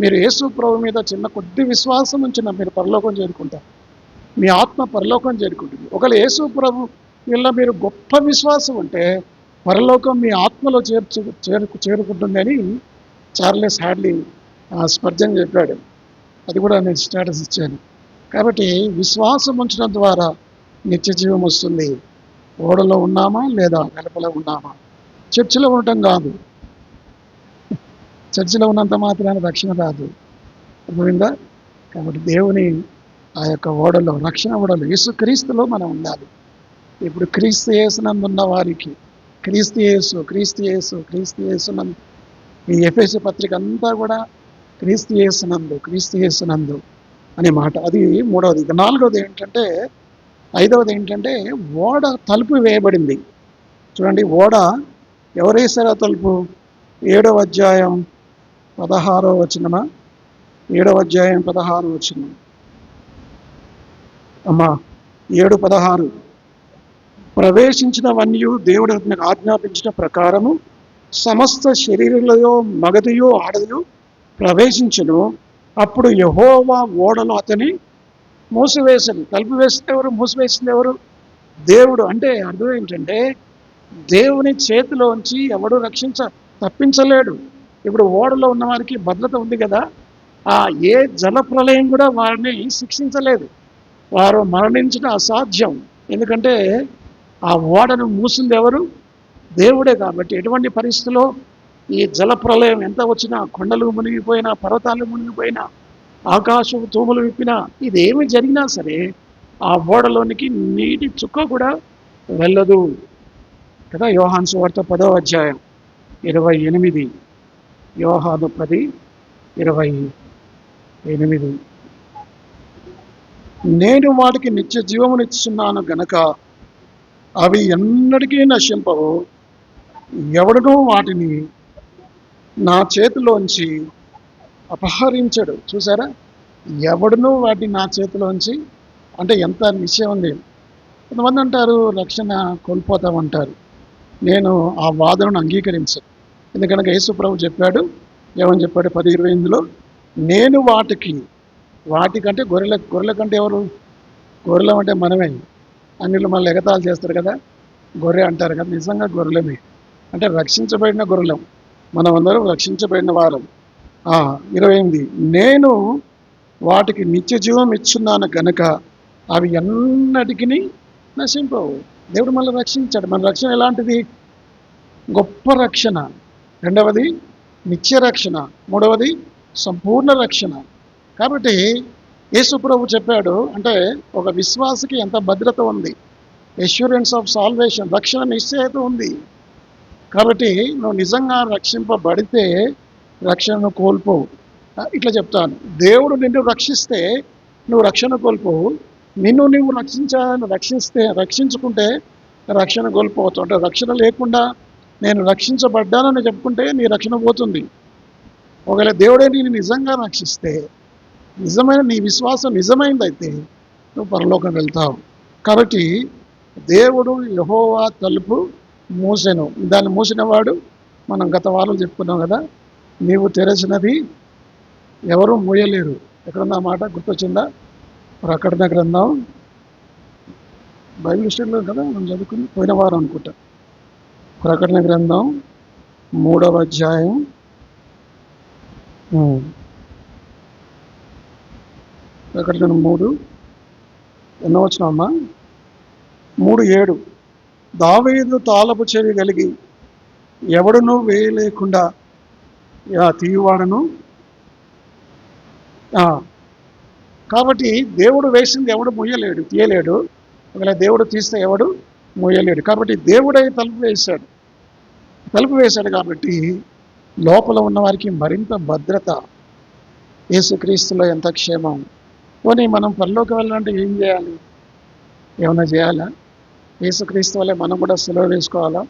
మీరు యేసు ప్రభు మీద చిన్న కొద్ది విశ్వాసం ఉంచిన మీరు పరలోకం చేరుకుంటారు. మీ ఆత్మ పరలోకం చేరుకుంటుంది. ఒకవేళ యేసు ప్రభు వీళ్ళ మీరు గొప్ప విశ్వాసం ఉంటే పరలోకం మీ ఆత్మలో చేరుకుంటుంది అని చార్లెస్ హ్యాడ్లీ స్పర్జన్ చెప్పాడు. అది కూడా నేను స్టేటస్ ఇచ్చాను. కాబట్టి విశ్వాసం ఉంచడం ద్వారా నిత్య జీవం వస్తుంది. ఓడలో ఉన్నామా లేదా వెలుపల ఉన్నామా? చర్చిలో ఉండటం కాదు, చర్చిలో ఉన్నంత మాత్రాన రక్షణ రాదు, అర్థమైందా? కాబట్టి దేవుని ఆ యొక్క ఓడలో, రక్షణ ఓడలో యేసుక్రీస్తులో మనం ఉండాలి. ఇప్పుడు క్రీస్తు యేసునందున్న వారికి క్రీస్తు యేసు క్రీస్తు యేసు క్రీస్తు యేసునందు, ఈ ఎఫెసు పత్రిక అంతా కూడా క్రీస్తు యేసునందు క్రీస్తు యేసునందు అనే మాట. అది మూడవది. ఇక నాలుగవది ఏంటంటే, ఐదవది ఏంటంటే, ఓడ తలుపు వేయబడింది. చూడండి, ఓడ ఎవరు వేశారో తలుపు? 7వ అధ్యాయం 16వ వచనమా? 7వ అధ్యాయం 16వ వచనం అమ్మా, 7:16. ప్రవేశించినవన్నీ దేవుడు అతనికి ఆజ్ఞాపించిన ప్రకారము సమస్త శరీరులలో మగదియో ఆడదియో ప్రవేశించును. అప్పుడు యెహోవా ఓడలో అతని మూసివేసను. తలుపు వేసింది ఎవరు? మూసివేసింది ఎవరు? దేవుడు. అంటే అర్థం ఏంటంటే, దేవుని చేతిలోంచి ఎవడు తప్పించలేడు. ఇప్పుడు ఓడలో ఉన్న వారికి భద్రత ఉంది కదా, ఏ జల ప్రళయం కూడా వారిని శిక్షించలేదు. వారు మరణించడం అసాధ్యం. ఎందుకంటే ఆ ఓడను మూసింది ఎవరు? దేవుడే. కాబట్టి ఎటువంటి పరిస్థితుల్లో ఈ జల ప్రళయం ఎంత వచ్చినా, కొండలు మునిగిపోయినా, పర్వతాలు మునిగిపోయినా, ఆకాశం తూములు విప్పినా, ఇదేమి జరిగినా సరే ఆ ఓడలోనికి నీటి చుక్క కూడా వెళ్ళదు కదా. యోహాను సువార్త 10వ అధ్యాయం 28. యోహాను 10:28. నేను వాటికి నిత్య జీవమునిస్తున్నాను గనక అవి ఎన్నటికీ నశింపవు, ఎవడునూ వాటిని నా చేతిలోంచి అపహరించడు. చూసారా, ఎవడునూ వాటిని నా చేతిలోంచి. అంటే ఎంత నిశ్చయం ఉంది. కొంతమంది అంటారు రక్షణ కోల్పోతామంటారు. నేను ఆ వాదనను అంగీకరించను. ఎందుకనగా యేసు ప్రభు చెప్పాడు, ఏమని చెప్పాడు? 10:28లో, నేను వాటికంటే గొర్రెల కంటే ఎవరు? గొర్రెలం అంటే మనమే. అన్నిళ్ళు మళ్ళీ ఎగతాలు చేస్తారు కదా, గొర్రె అంటారు కదా. నిజంగా గొర్రెలమే, అంటే రక్షించబడిన గొర్రెలం. మనం అందరం రక్షించబడిన వారం. 28, నేను వాటికి నిత్య జీవం ఇచ్చున్నాను గనుక అవి ఎన్నటికీ నశింపవు. దేవుడు మళ్ళీ రక్షించాడు. మన రక్షణ ఎలాంటిది? గొప్ప రక్షణ. రెండవది నిత్య రక్షణ. మూడవది సంపూర్ణ రక్షణ. కాబట్టి యేసు ప్రభు చెప్పాడు, అంటే ఒక విశ్వాసకి ఎంత భద్రత ఉంది, ఎష్యూరెన్స్ ఆఫ్ సాల్వేషన్, రక్షణ నిశ్చయత ఉంది. కాబట్టి నువ్వు నిజంగా రక్షింపబడితే రక్షణను కోల్పోవు. ఇట్లా చెప్తాను, దేవుడు నిన్ను రక్షిస్తే నువ్వు రక్షణ కోల్పోవు. నిన్ను నువ్వు రక్షించుకుంటే రక్షణ కోల్పోతావు. అంటే రక్షణ లేకుండా నేను రక్షించబడ్డానని చెప్పుకుంటే నీ రక్షణ పోతుంది. ఒకవేళ దేవుడే నేను నిజంగా రక్షిస్తే, నిజమైన నీ విశ్వాసం నిజమైందైతే నువ్వు పరలోకం వెళ్తావు. కాబట్టి దేవుడు యెహోవా తలుపు మూసెను. దాన్ని మూసినవాడు మనం గత వారం చెప్పుకున్నాం కదా. నీవు తెరచినది ఎవరు మూయలేరు. ఎక్కడున్న మాట గుర్తొచ్చిందా? ప్రకటన గ్రంథం బైబిల్ స్టడీలో కదా మనం చదువుకుని పోయిన వారం అనుకుంటా. ప్రకటన గ్రంథం 3వ అధ్యాయం ప్రకటన 3 ఎన్నో వచనమ్మా? 3:7. దావీదు తాళపు చెవి కలిగి ఎవడునూ వేయలేకుండా తీయువాడను. కాబట్టి దేవుడు వేసింది ఎవడు మూయలేడు, తీయలేడు. ఒకవేళ దేవుడు తీస్తే ఎవడు మూయలేడు. కాబట్టి దేవుడై తలుపు వేశాడు. కాబట్టి లోపల ఉన్న వారికి మరింత భద్రత. యేసుక్రీస్తులో ఎంత క్షేమం. పోనీ మనం పరలోకి వెళ్ళాలంటే ఏం చేయాలి? ఏమైనా చేయాలా? యేసుక్రీస్తు వల్లే మనం కూడా సెలవు వేసుకోవాలా?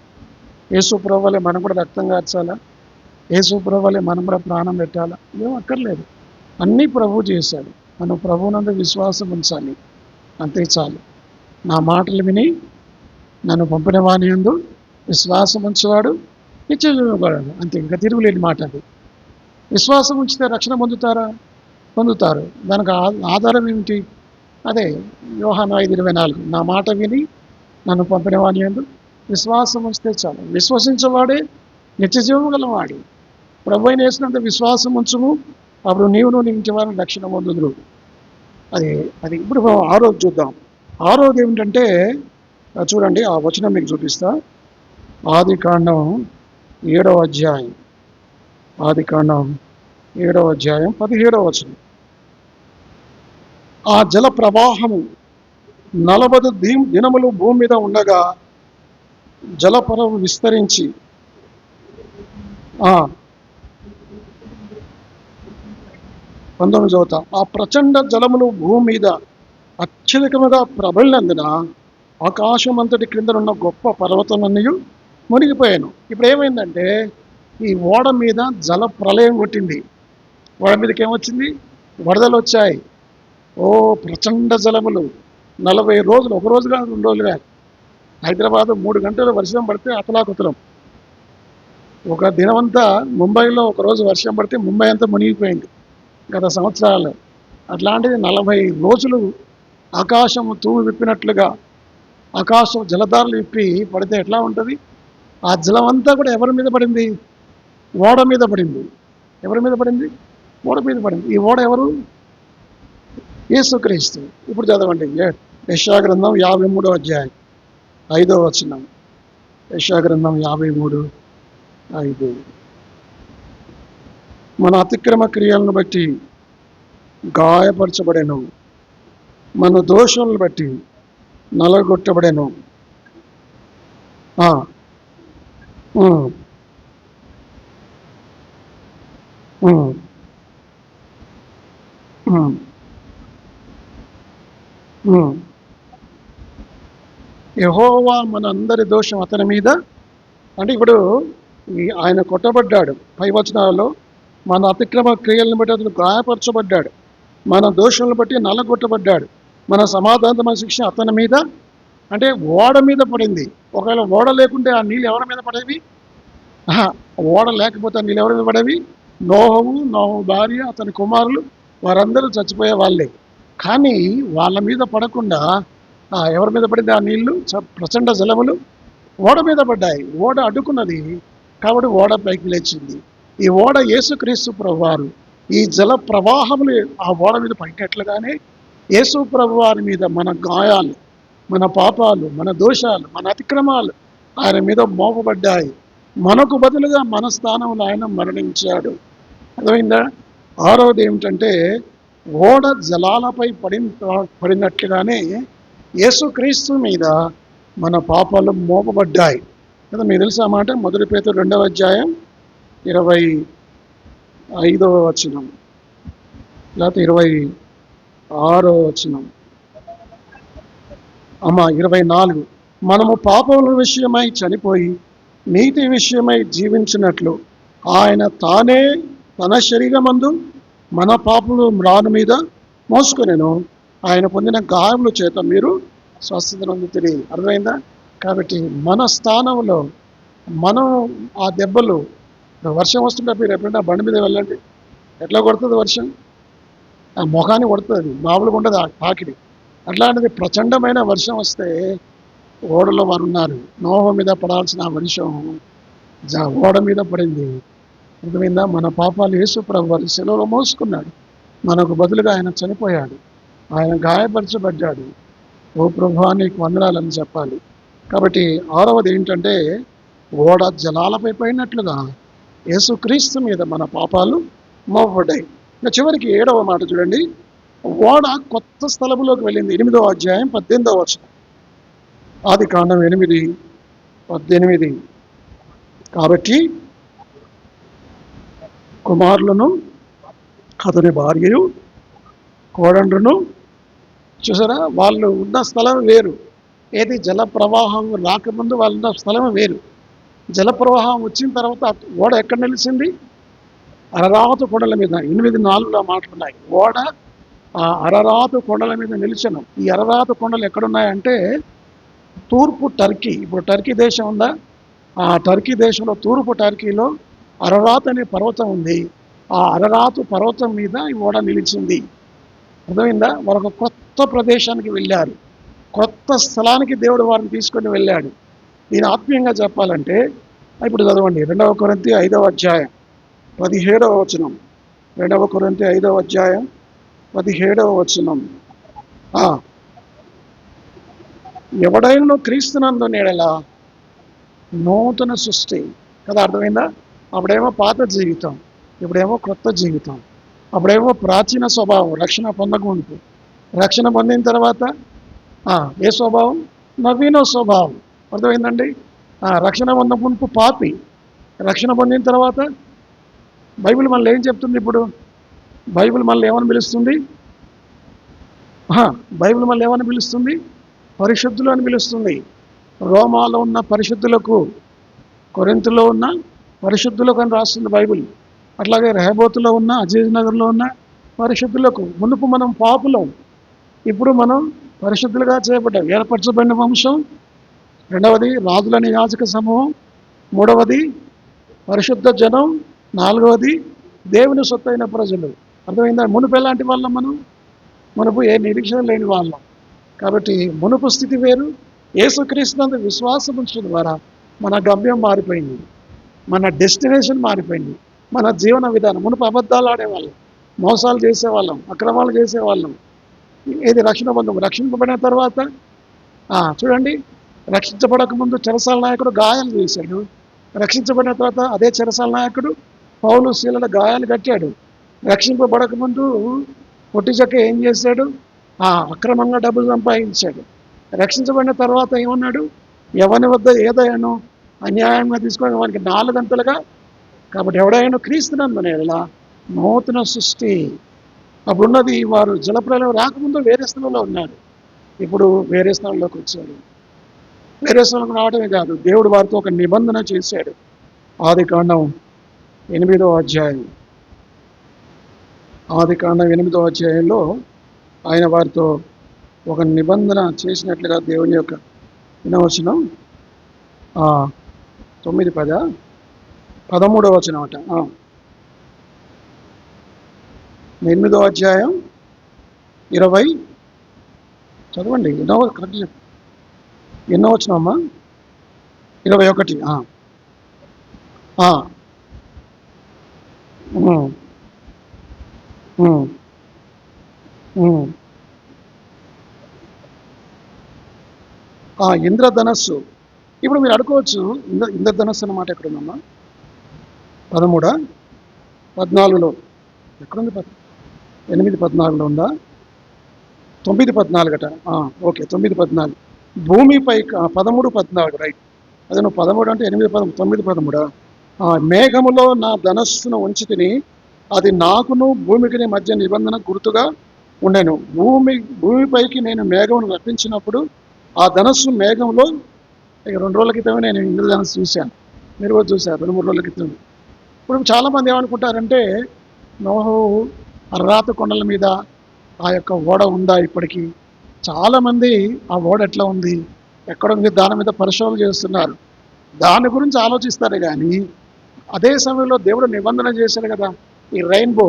యేసు ప్రభు వలె మనం కూడా రక్తం కార్చాలా? యేసు ప్రభు వలె మనం కూడా ప్రాణం పెట్టాలా? ఏం అక్కర్లేదు. అన్నీ ప్రభువు చేశాడు. మనం ప్రభువునందు విశ్వాసం ఉంచాలి, అంతే చాలు. నా మాటలు విని నన్ను పంపిన వాని యందు విశ్వాసం ఉంచేవాడు నిత్యజీవగలడు, అంతే. ఇంకా తిరుగులేని మాట అది. విశ్వాసం ఉంచితే రక్షణ పొందుతారా? పొందుతారు. దానికి ఆధారం ఏమిటి? అదే యోహాను 5:24, నా మాట విని నన్ను పంపిన వాని యందు విశ్వాసం ఉంచితే చాలు. విశ్వసించేవాడే నిత్యజీవం గలవాడు. ప్రభు అయిన యేసునందు విశ్వాసం ఉంచుము, అప్పుడు నీవును నీ ఇంటి వారిని రక్షణ పొందుదురు. అది అది ఇప్పుడు ఆరోజు చూద్దాం. ఆరోజు ఏమిటంటే చూడండి, ఆ వచనం మీకు చూపిస్తా. ఆదికాండం 7వ అధ్యాయం, ఆదికాండం 7వ అధ్యాయం 17వ వచనం. ఆ జల ప్రవాహము 40 దినములు భూమి మీద ఉండగా జలపరము విస్తరించి 19 చదువుతా. ఆ ప్రచండ జలములు భూమి మీద అత్యధికముగా ప్రబలినందున ఆకాశం అంతటి క్రిందనున్న గొప్ప పర్వతమన్నీ మునిగిపోయాను. ఇప్పుడు ఏమైందంటే ఈ ఓడ మీద జల ప్రళయం కొట్టింది. ఓడ మీదకి ఏమొచ్చింది? వరదలు వచ్చాయి. ఓ ప్రచండ జలములు 40 రోజులు, ఒక రోజు కాదు, 2 రోజులు కాదు. హైదరాబాద్ 3 గంటలు వర్షం పడితే అతలాకుతలం. ఒక దినమంతా ముంబైలో ఒకరోజు వర్షం పడితే ముంబై అంతా మునిగిపోయింది గత సంవత్సరాలు. అట్లాంటిది 40 రోజులు ఆకాశము తూము విప్పినట్లుగా ఆకాశం జలధారలు విప్పి పడితే ఎట్లా ఉంటుంది? ఆ జలమంతా కూడా ఎవరి మీద పడింది? ఓడ మీద పడింది. ఎవరి మీద పడింది? ఓడ మీద పడింది. ఈ ఓడ ఎవరు? యేసుక్రీస్తు. ఇప్పుడు చదవండి, యెషయా గ్రంథం 53వ అధ్యాయం 5వ వచనం. యెషయా గ్రంథం 53:5. మన అతిక్రమ క్రియలను బట్టి గాయపరచబడెను, మన దోషాలను బట్టి నలగొట్టబడెను. యెహోవా మన అందరి దోషం అతని మీద. అంటే ఇప్పుడు ఆయన కొట్టబడ్డాడు. పై వచనాలలో మన అతిక్రమ క్రియలను బట్టి అతను గాయపరచబడ్డాడు, మన దోషాలను బట్టి నల్లగొట్టబడ్డాడు, మన సమాధానమైన శిక్ష అతని మీద. అంటే ఓడ మీద పడింది. ఒకవేళ ఓడ లేకుంటే ఆ నీళ్ళు ఎవరి మీద పడేవి? ఓడ లేకపోతే ఆ నీళ్ళు ఎవరి మీద పడేవి? నోహు భార్య, అతని కుమారులు, వారందరూ చచ్చిపోయే వాళ్ళే. కానీ వాళ్ళ మీద పడకుండా ఎవరి మీద పడింది ఆ నీళ్లు? ప్రచండ జలములు ఓడ మీద పడ్డాయి. ఓడ అడ్డుకున్నది కాబట్టి ఓడ పైకి లేచింది. ఈ ఓడ యేసుక్రీస్తు ప్రభువారు. ఈ జల ప్రవాహములు ఆ ఓడ మీద పడినట్లుగానే యేసు ప్రభువారి మీద మన గాయాలు, మన పాపాలు, మన దోషాలు, మన అతిక్రమాలు ఆయన మీద మోపబడ్డాయి. మనకు బదులుగా మన స్థానంలో ఆయన మరణించాడు. అర్థమైందా? ఆరవది ఏమిటంటే ఓడ జలాలపై పడినట్లుగానే యేసుక్రీస్తు మీద మన పాపాలు మోపబడ్డాయి కదా. మీకు తెలుసా మాట? 1 పేతురు 2వ అధ్యాయం 25వ వచనం, లేకపోతే 26వ వచనం, 24. మనము పాపముల విషయమై చనిపోయి నీతి విషయమై జీవించినట్లు ఆయన తానే తన శరీరమందు మన పాపములు మ్రాను మీద మోసుకొనెను, ఆయన పొందిన గాయముల చేత మీరు స్వస్థత నొందితిరి. అర్థమైందా? కాబట్టి మన స్థానంలో మనం ఆ దెబ్బలు, వర్షం వస్తుంటే మీరు ఎప్పుడైనా బండి మీద వెళ్ళండి, ఎట్లా కొడుతుంది వర్షం? ఆ ముఖాన్ని కొడుతుంది, మామూలుగా ఉండదు ఆ తాకిడి. అట్లాంటిది ప్రచండమైన వర్షం వస్తే ఓడలో వారు ఉన్నారు. నోహు మీద పడాల్సిన ఆ వర్షం ఓడ మీద పడింది. అర్థమైందా? మన పాపాలు యేసు ప్రభువు శిలువలో మోసుకున్నాడు. మనకు బదులుగా ఆయన చనిపోయాడు, ఆయన గాయపరచబడ్డాడు. ఓ ప్రభువా నీకు వందనాలని చెప్పాలి. కాబట్టి ఆరవది ఏంటంటే ఓడ జలాలపై పడినట్లుగా యేసుక్రీస్తు మీద మన పాపాలు మోపబడ్డాయి. ఇంకా చివరికి 7వ మాట చూడండి. ఓడ కొత్త స్థలములోకి వెళ్ళింది. 8వ అధ్యాయం 18వ వచనం. ఆదికాండం 8:18. కాబట్టి కుమారులను, అతని భార్యయు, కోడండ్రును, చూసారా, వాళ్ళు ఉన్న స్థలం వేరు. ఏది? జల ప్రవాహం రాకముందు వాళ్ళు ఉన్న స్థలం వేరు. జలప్రవాహం వచ్చిన తర్వాత ఓడ ఎక్కడ నిలిచింది? అరరాతు కొండల మీద. 8:4లో మాటలున్నాయి. ఓడ ఆ అరరాతు కొండల మీద నిలిచెను. ఈ అరరాతు కొండలు ఎక్కడున్నాయంటే తూర్పు టర్కీ. ఇప్పుడు టర్కీ దేశం ఉందా? ఆ టర్కీ దేశంలో తూర్పు టర్కీలో అరరాత్ అనే పర్వతం ఉంది. ఆ అరరాతు పర్వతం మీద ఈ ఓడ నిలిచింది. అర్థమైందా? మరొక కొత్త ప్రదేశానికి వెళ్ళారు. కొత్త స్థలానికి దేవుడు వారిని తీసుకొని వెళ్ళాడు. దీని ఆత్మీయంగా చెప్పాలంటే ఇప్పుడు చదవండి 2 కొరింథీ 5వ అధ్యాయం 17వ వచనం. 2 కొరింథీ 5వ అధ్యాయం 17వ వచనం. ఎవడైనా క్రీస్తునందు నేడలా నూతన సృష్టి కదా. అర్థమైందా? అప్పుడేమో పాత జీవితం, ఇప్పుడేమో కొత్త జీవితం. అప్పుడేమో ప్రాచీన స్వభావం రక్షణ పొందకముందు, రక్షణ పొందిన తర్వాత ఏ స్వభావం? నవీన స్వభావం. అర్థమైందండి? రక్షణ పొందముందు పాపి, రక్షణ పొందిన తర్వాత బైబిల్ మనల్ని ఏం చెప్తుంది? ఇప్పుడు బైబిల్ మనల్ని ఏమని పిలుస్తుంది? బైబిల్ మనల్ని ఏమని పిలుస్తుంది? పరిశుద్ధులు అని పిలుస్తుంది. రోమాలో ఉన్న పరిశుద్ధులకు, కొరింథీలో ఉన్న పరిశుద్ధులకు అని రాస్తుంది బైబిల్. అట్లాగే రెహబోతులో ఉన్న, అజీజ్ నగర్లో ఉన్న పరిశుద్ధులకు. మునుపు మనం పాపులం, ఇప్పుడు మనం పరిశుద్ధులుగా చేయబడ్డాం. ఏర్పరచబడిన వంశం, రెండవది రాజులని యాజక సమూహం, మూడవది పరిశుద్ధ జనం, నాలుగవది దేవుని సొత్తైన ప్రజలు. అర్థమైందా? మునుపు ఎలాంటి వాళ్ళం మనం? మునుపు ఏ నిరీక్షణ లేని వాళ్ళం. కాబట్టి మునుపు స్థితి వేరు. యేసుక్రీస్తునందు విశ్వాసం ఉంచడం ద్వారా మన గమ్యం మారిపోయింది, మన డెస్టినేషన్ మారిపోయింది, మన జీవన విధానం. మునుపు అబద్ధాలు ఆడేవాళ్ళం, మోసాలు చేసేవాళ్ళం, అక్రమాలు చేసేవాళ్ళం. ఏది రక్షణ పొందము. రక్షింపబడిన తర్వాత చూడండి, రక్షించబడక ముందు చెరసాల నాయకుడు గాయాలు చేశాడు. రక్షించబడిన తర్వాత అదే చెరసాల నాయకుడు పౌలు శీలల గాయాలు కట్టాడు. రక్షింపబడక ముందు పొట్టి చెక్క ఏం చేశాడు? అక్రమంగా డబ్బులు సంపాదించాడు. రక్షించబడిన తర్వాత ఏమన్నాడు? ఎవని వద్ద ఏదైనా అన్యాయంగా తీసుకొని వానికి 4 గంటలుగా. కాబట్టి ఎవడైనా క్రీస్తునందు ఎలా నూతన సృష్టి. అప్పుడున్నది వారు జలప్రలయం రాకముందు వేరే స్థలంలో ఉన్నారు, ఇప్పుడు వేరే స్థలంలోకి వచ్చారు. వేరే స్థలంలోకి రావడమే కాదు, దేవుడు వారితో ఒక నిబంధన చేశాడు. ఆదికాండం 8వ అధ్యాయం. ఆదికాండం 8వ అధ్యాయంలో ఆయన వారితో ఒక నిబంధన చేసినట్లుగా దేవుని యొక్క వినవచనం 9, 13వ వచనం అట. 8వ అధ్యాయం 20 చదవండి. కరెక్ట్ చెప్పు. ఎన్నో వచనమ్మా? 21. ఇంద్రధనస్సు. ఇప్పుడు మీరు అనుకోవచ్చు, ఇంద్రధనస్సు అన్నమాట ఎక్కడుందమ్మా? 13, 14లో ఎక్కడుంది? 8:14లో ఉందా? 9:14 అట. ఓకే, 9:14. భూమిపై 13:14 రైట్. అదే నువ్వు 13 అంటే 8, 9:13. మేఘములో నా ధనస్సును ఉంచి తిని, అది నాకును భూమికి మధ్య నిబంధన గుర్తుగా ఉండెను. భూమిపైకి నేను మేఘమును రప్పించినప్పుడు ఆ ధనస్సు మేఘంలో 2 రోజుల క్రితమే నేను ఇంద్రధనస్సు చూశాను. మీరు కూడా చూశారు 2-3 రోజుల క్రితం. ఇప్పుడు చాలామంది ఏమనుకుంటారంటే నోహు అర్రాత కొండల మీద ఆ యొక్క ఓడ ఉందా ఇప్పటికీ? చాలామంది ఆ ఓడ ఎట్లా ఉంది, ఎక్కడ ఉంది, దాని మీద పరిశోధన చేస్తున్నారు. దాని గురించి ఆలోచిస్తారు. కానీ అదే సమయంలో దేవుడు నిబంధన చేశాడు కదా, ఈ రెయిన్బో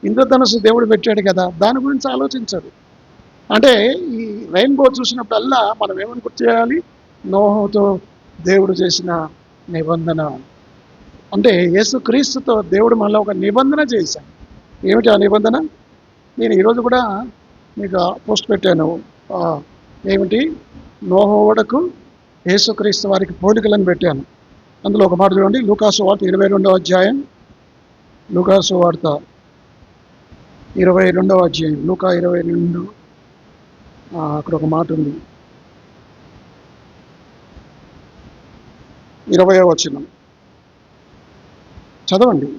ఇంద్రధనుసు దేవుడు పెట్టాడు కదా, దాని గురించి ఆలోచించరు. అంటే ఈ రెయిన్బో చూసినప్పుడల్లా మనం ఏమని గుర్తు చేయాలి? నోహుతో దేవుడు చేసిన నిబంధన. అంటే యేసుక్రీస్తుతో దేవుడు మళ్ళీ ఒక నిబంధన చేశాడు. ఏమిటి ఆ నిబంధన? నేను ఈరోజు కూడా మీకు పోస్ట్ పెట్టాను. ఏమిటి? నోహు ఓడకు యేసుక్రీస్తు వారికి పోలికలను పెట్టాను. అందులో ఒక మాట చూడండి, లూకాసు వార్త 22వ అధ్యాయం. లూకాసు వార్త 22వ అధ్యాయం, లూకా 22. అక్కడ ఒక మాట ఉంది, 20వ వచనం చదవండి.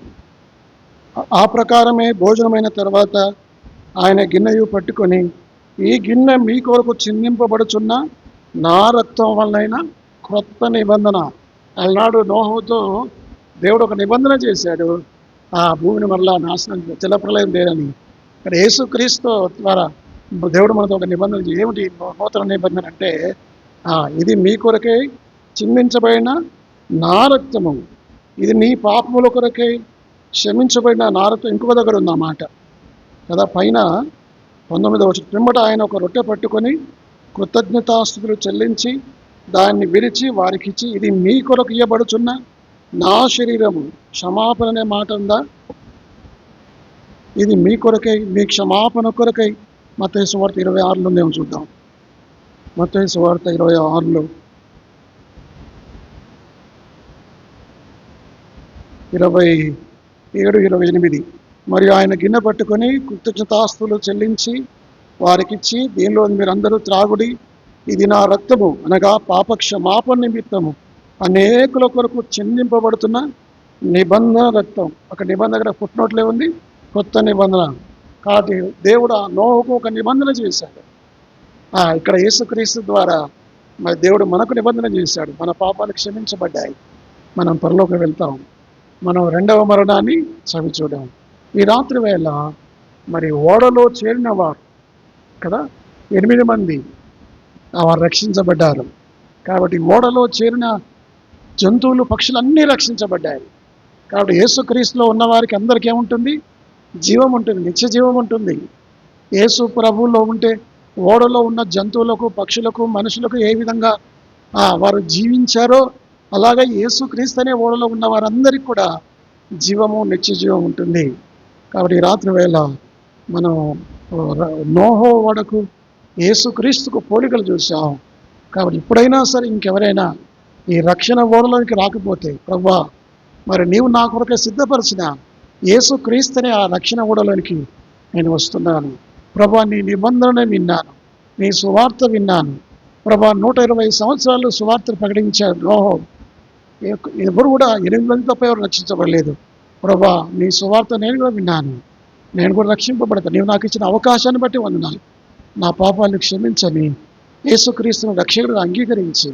ఆ ప్రకారమే భోజనమైన తర్వాత ఆయన గిన్నెయు పట్టుకొని, ఈ గిన్నె మీ కొరకు చిందింపబడుచున్న నా రక్తం వలన క్రొత్త నిబంధన. ఆనాడు నోహుతో దేవుడు ఒక నిబంధన చేశాడు, ఆ భూమిని మరలా నాశనం జలప్రలయం లేదని. ఇక్కడ యేసుక్రీస్తు ద్వారా దేవుడు మనతో ఒక నిబంధన ఏమిటి నూతన నిబంధన అంటే, ఇది మీ కొరకై చిందించబడిన నా రక్తము, ఇది నీ పాపముల కొరకై క్షమించబడిన నా రక్తం. ఇంకొక దగ్గర ఉందన్నమాట కదా, పైన 19వ పిమ్మట ఆయన ఒక రొట్టె పట్టుకొని కృతజ్ఞతాస్తుతులు చెల్లించి దాన్ని విరిచి వారికిచ్చి, ఇది మీ కొరకు ఇయ్యబడుచున్న నా శరీరము. క్షమాపణ అనే మాట ఉందా? ఇది మీ కొరకై, మీ క్షమాపణ కొరకై. మత్తయి సువార్త 26లో మేము చూద్దాం. మత్తయి సువార్త 26లో 27-28. మరియు ఆయన గిన్నె పట్టుకొని కృతజ్ఞతాస్తుతులు చెల్లించి వారికిచ్చి, దీనిలో మీరందరూ త్రాగుడి, ఇది నా రక్తము, అనగా పాపక్షమాపణ నిమిత్తము అనేకుల కొరకు చిందింపబడుతున్న నిబంధన రక్తం. ఒక నిబంధన పుట్టినట్లే ఉంది, కొత్త నిబంధన. కాబట్టి దేవుడు ఆ నోహుకు ఒక నిబంధన చేశాడు. ఇక్కడ యేసుక్రీస్తు ద్వారా మరి దేవుడు మనకు నిబంధన చేశాడు. మన పాపాలు క్షమించబడ్డాయి, మనం పరలోకి వెళ్తాం, మనం రెండవ మరణాన్ని చవి చూడాం. ఈ రాత్రి వేళ మరి ఓడలో చేరిన వారు కదా 8 మంది వారు రక్షించబడ్డారు. కాబట్టి ఓడలో చేరిన జంతువులు, పక్షులు అన్నీ రక్షించబడ్డాయి. కాబట్టి యేసుక్రీస్తులో ఉన్న వారికి అందరికీ ఏముంటుంది? జీవం ఉంటుంది, నిత్య జీవం ఉంటుంది. యేసు ప్రభువులో ఉంటే ఓడలో ఉన్న జంతువులకు, పక్షులకు, మనుషులకు ఏ విధంగా వారు జీవించారో అలాగే యేసుక్రీస్తు అనే ఓడలో ఉన్న వారందరికీ కూడా జీవము, నిత్య జీవం ఉంటుంది. కాబట్టి ఈ రాత్రి వేళ మనం నోహో ఓడకు యేసుక్రీస్తుకు పోలికలు చూసాం. కాబట్టి ఇప్పుడైనా సరే ఇంకెవరైనా ఈ రక్షణ ఓడలోనికి రాకపోతే, ప్రభువా మరి నీవు నా కొరకే సిద్ధపరిచిన యేసుక్రీస్తునే ఆ రక్షణ ఓడలోనికి నేను వస్తున్నాను. ప్రభువా నీ నిబంధననే విన్నాను, నీ సువార్త విన్నాను. ప్రభువా 120 సంవత్సరాలు సువార్తను ప్రకటించాడు నోహో. ఎవరు కూడా 8 మంది తప్ప ఎవరు రక్షించబడలేదు. ప్రభువా నీ సువార్త నేను కూడా విన్నాను, నేను కూడా రక్షింపబడతాను. నీవు నాకు ఇచ్చిన అవకాశాన్ని బట్టి వందనాలు. నా పాపాలను క్షమించని యేసుక్రీస్తును రక్షకుడిగా అంగీకరించి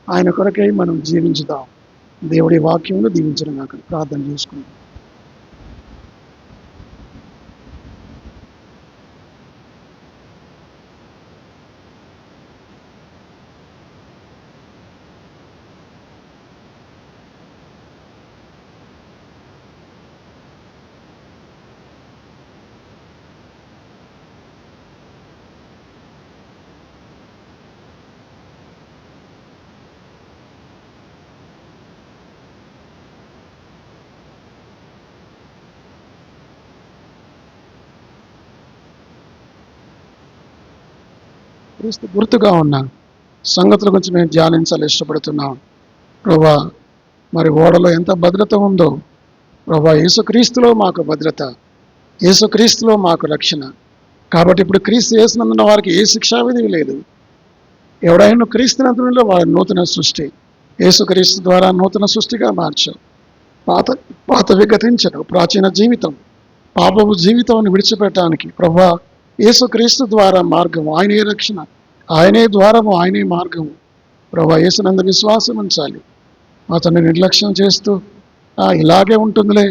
ఆయన కొరకై మనం జీవించుదాం. దేవుడి వాక్యమును దీవించడం నాకు ప్రార్థన చేసుకుంటాం. క్రీస్తు గుర్తుగా ఉన్న సంగతుల గురించి మేము ధ్యానించాలి ఇష్టపడుతున్నాం. ప్రభా మరి ఓడలో ఎంత భద్రత ఉందో, ప్రభా యేసుక్రీస్తులో మాకు భద్రత, యేసుక్రీస్తులో మాకు రక్షణ. కాబట్టి ఇప్పుడు క్రీస్తు యేసునందున వారికి ఏ శిక్షావిధి లేదు. ఎవడైనా క్రీస్తునందులో వారి నూతన సృష్టి. యేసుక్రీస్తు ద్వారా నూతన సృష్టిగా మార్చావు. పాతవి గతించను, ప్రాచీన జీవితం, పాపపు జీవితాన్ని విడిచిపెట్టడానికి ప్రభా యేసుక్రీస్తు ద్వారా మార్గము, ఆయనే రక్షణ, ఆయనే ద్వారము, ఆయనే మార్గము. ప్రభా యేసునందు విశ్వాసం ఉంచాలి. అతన్ని నిర్లక్ష్యం చేస్తూ ఇలాగే ఉంటుందిలే,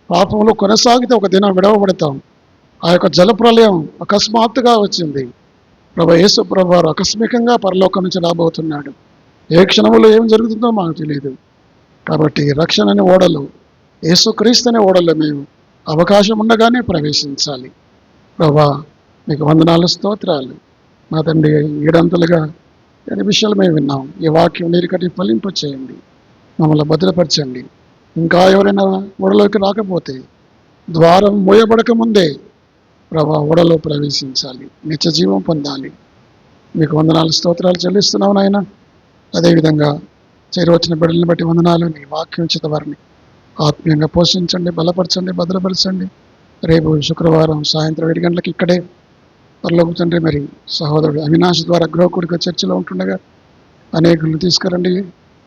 పాపంలో కొనసాగితే ఒక దినం విడవబడతాం. ఆ యొక్క జలప్రలయం అకస్మాత్తుగా వచ్చింది. ప్రభా యేసు ప్రభు ఆకస్మికంగా పరలోకం నుంచి రాబోతున్నాడు. ఏ క్షణంలో ఏం జరుగుతుందో మాకు తెలియదు. కాబట్టి రక్షణ అనే ఓడలో, యేసుక్రీస్తు అనే ఓడలో మేము అవకాశం ఉండగానే ప్రవేశించాలి. ప్రభా మీకు వందనాలు, స్తోత్రాలు. మా తండ్రి, 7 అనే విషయాలు మేము విన్నాం. ఈ వాక్యం నీరుకటి ఫలింప చేయండి, మమ్మల్ని భద్రపరచండి. ఇంకా ఎవరైనా ఓడలోకి రాకపోతే ద్వారం మూయబడక ముందే ప్రభా ఓడలో ప్రవేశించాలి, నిత్య జీవం పొందాలి. మీకు వందనాలు, స్తోత్రాలు చెల్లిస్తున్నావు నాయన. అదేవిధంగా చేరువచ్చిన బిడ్డలను బట్టి వందనాలు. నీ వాక్యం చేత వారిని ఆత్మీయంగా పోషించండి, బలపరచండి, భద్రపరచండి. రేపు శుక్రవారం సాయంత్రం 7 గంటలకు ఇక్కడే పరలోక తండ్రి మరి సహోదరుడు అవినాష్ ద్వారా గృహకుడిగా చర్చలో ఉంటుండగా అనేకులను తీసుకురండి,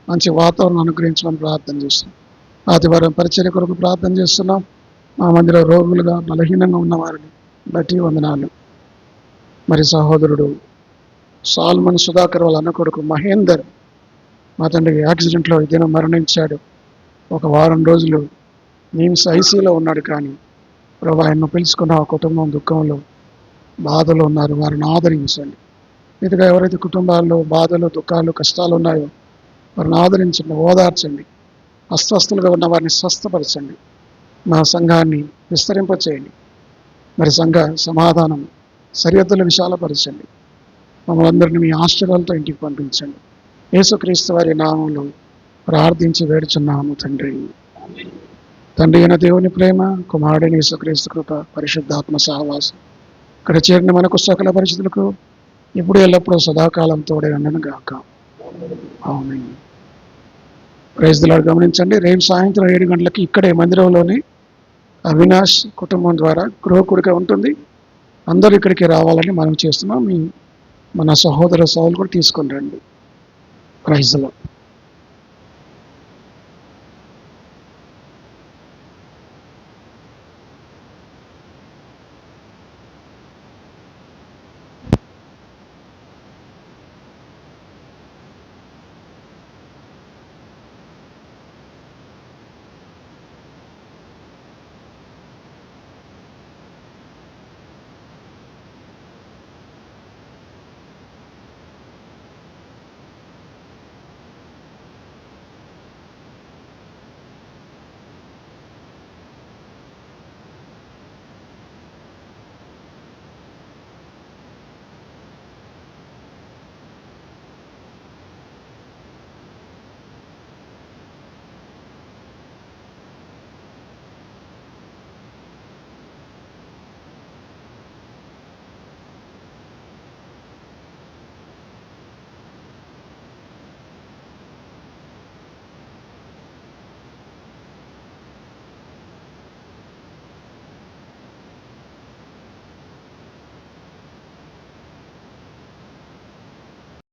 మంచి వాతావరణం అనుగ్రహించమని ప్రార్థన చేస్తున్నాం. ఆదివారం పరిచర్య కొరకు ప్రార్థన చేస్తున్నాం. మా మందిలో రోగులుగా బలహీనంగా ఉన్న వారిని బట్టి వందనాలు. మరి సహోదరుడు సాల్మన్ సుధాకర్ వాళ్ళ అన్న కొడుకు మహేందర్ మా తండ్రి యాక్సిడెంట్లో ఈ దినం మరణించాడు. ఒక వారం రోజులు నిమ్స్ ఐసీలో ఉన్నాడు. కానీ ప్రభు ఆయన్ను పిలుచుకున్న ఆ కుటుంబం దుఃఖంలో బాధలు ఉన్నారు, వారిని ఆదరించండి. మిగతా ఎవరైతే కుటుంబాల్లో బాధలు దుఃఖాలు కష్టాలు ఉన్నాయో వారిని ఆదరించండి, ఓదార్చండి. అస్వస్థలుగా ఉన్న వారిని స్వస్థపరచండి. మా సంఘాన్ని విస్తరింపచేయండి. మరి సంఘ సమాధానం సరిహద్దులు విశాలపరచండి. మమ్మల్ని అందరినీ మీ ఆశీర్వాదాలతో ఇంటికి పంపించండి. యేసుక్రీస్తు వారి నామంలో ప్రార్థించి వేడుచున్నాము తండ్రి. తండ్రి అయిన దేవుని ప్రేమ, కుమారుడైన యేసుక్రీస్తు కృప, పరిశుద్ధాత్మ సహవాసం ఇక్కడ చేరిన మనకు సకల పరిస్థితులకు ఇప్పుడు ఎల్లప్పుడూ సదాకాలం తోడే ఉండను గాక. ఆమేన్. Praise the Lord. గమనించండి, రేపు సాయంత్రం 7 గంటలకి ఇక్కడే మందిరంలోనే అవినాష్ కుటుంబం ద్వారా గృహకుడిగా ఉంటుంది. అందరూ ఇక్కడికి రావాలని మనం చేస్తున్నాం. మన సహోదర సౌలు కూడా తీసుకొని రండి. Praise the lord.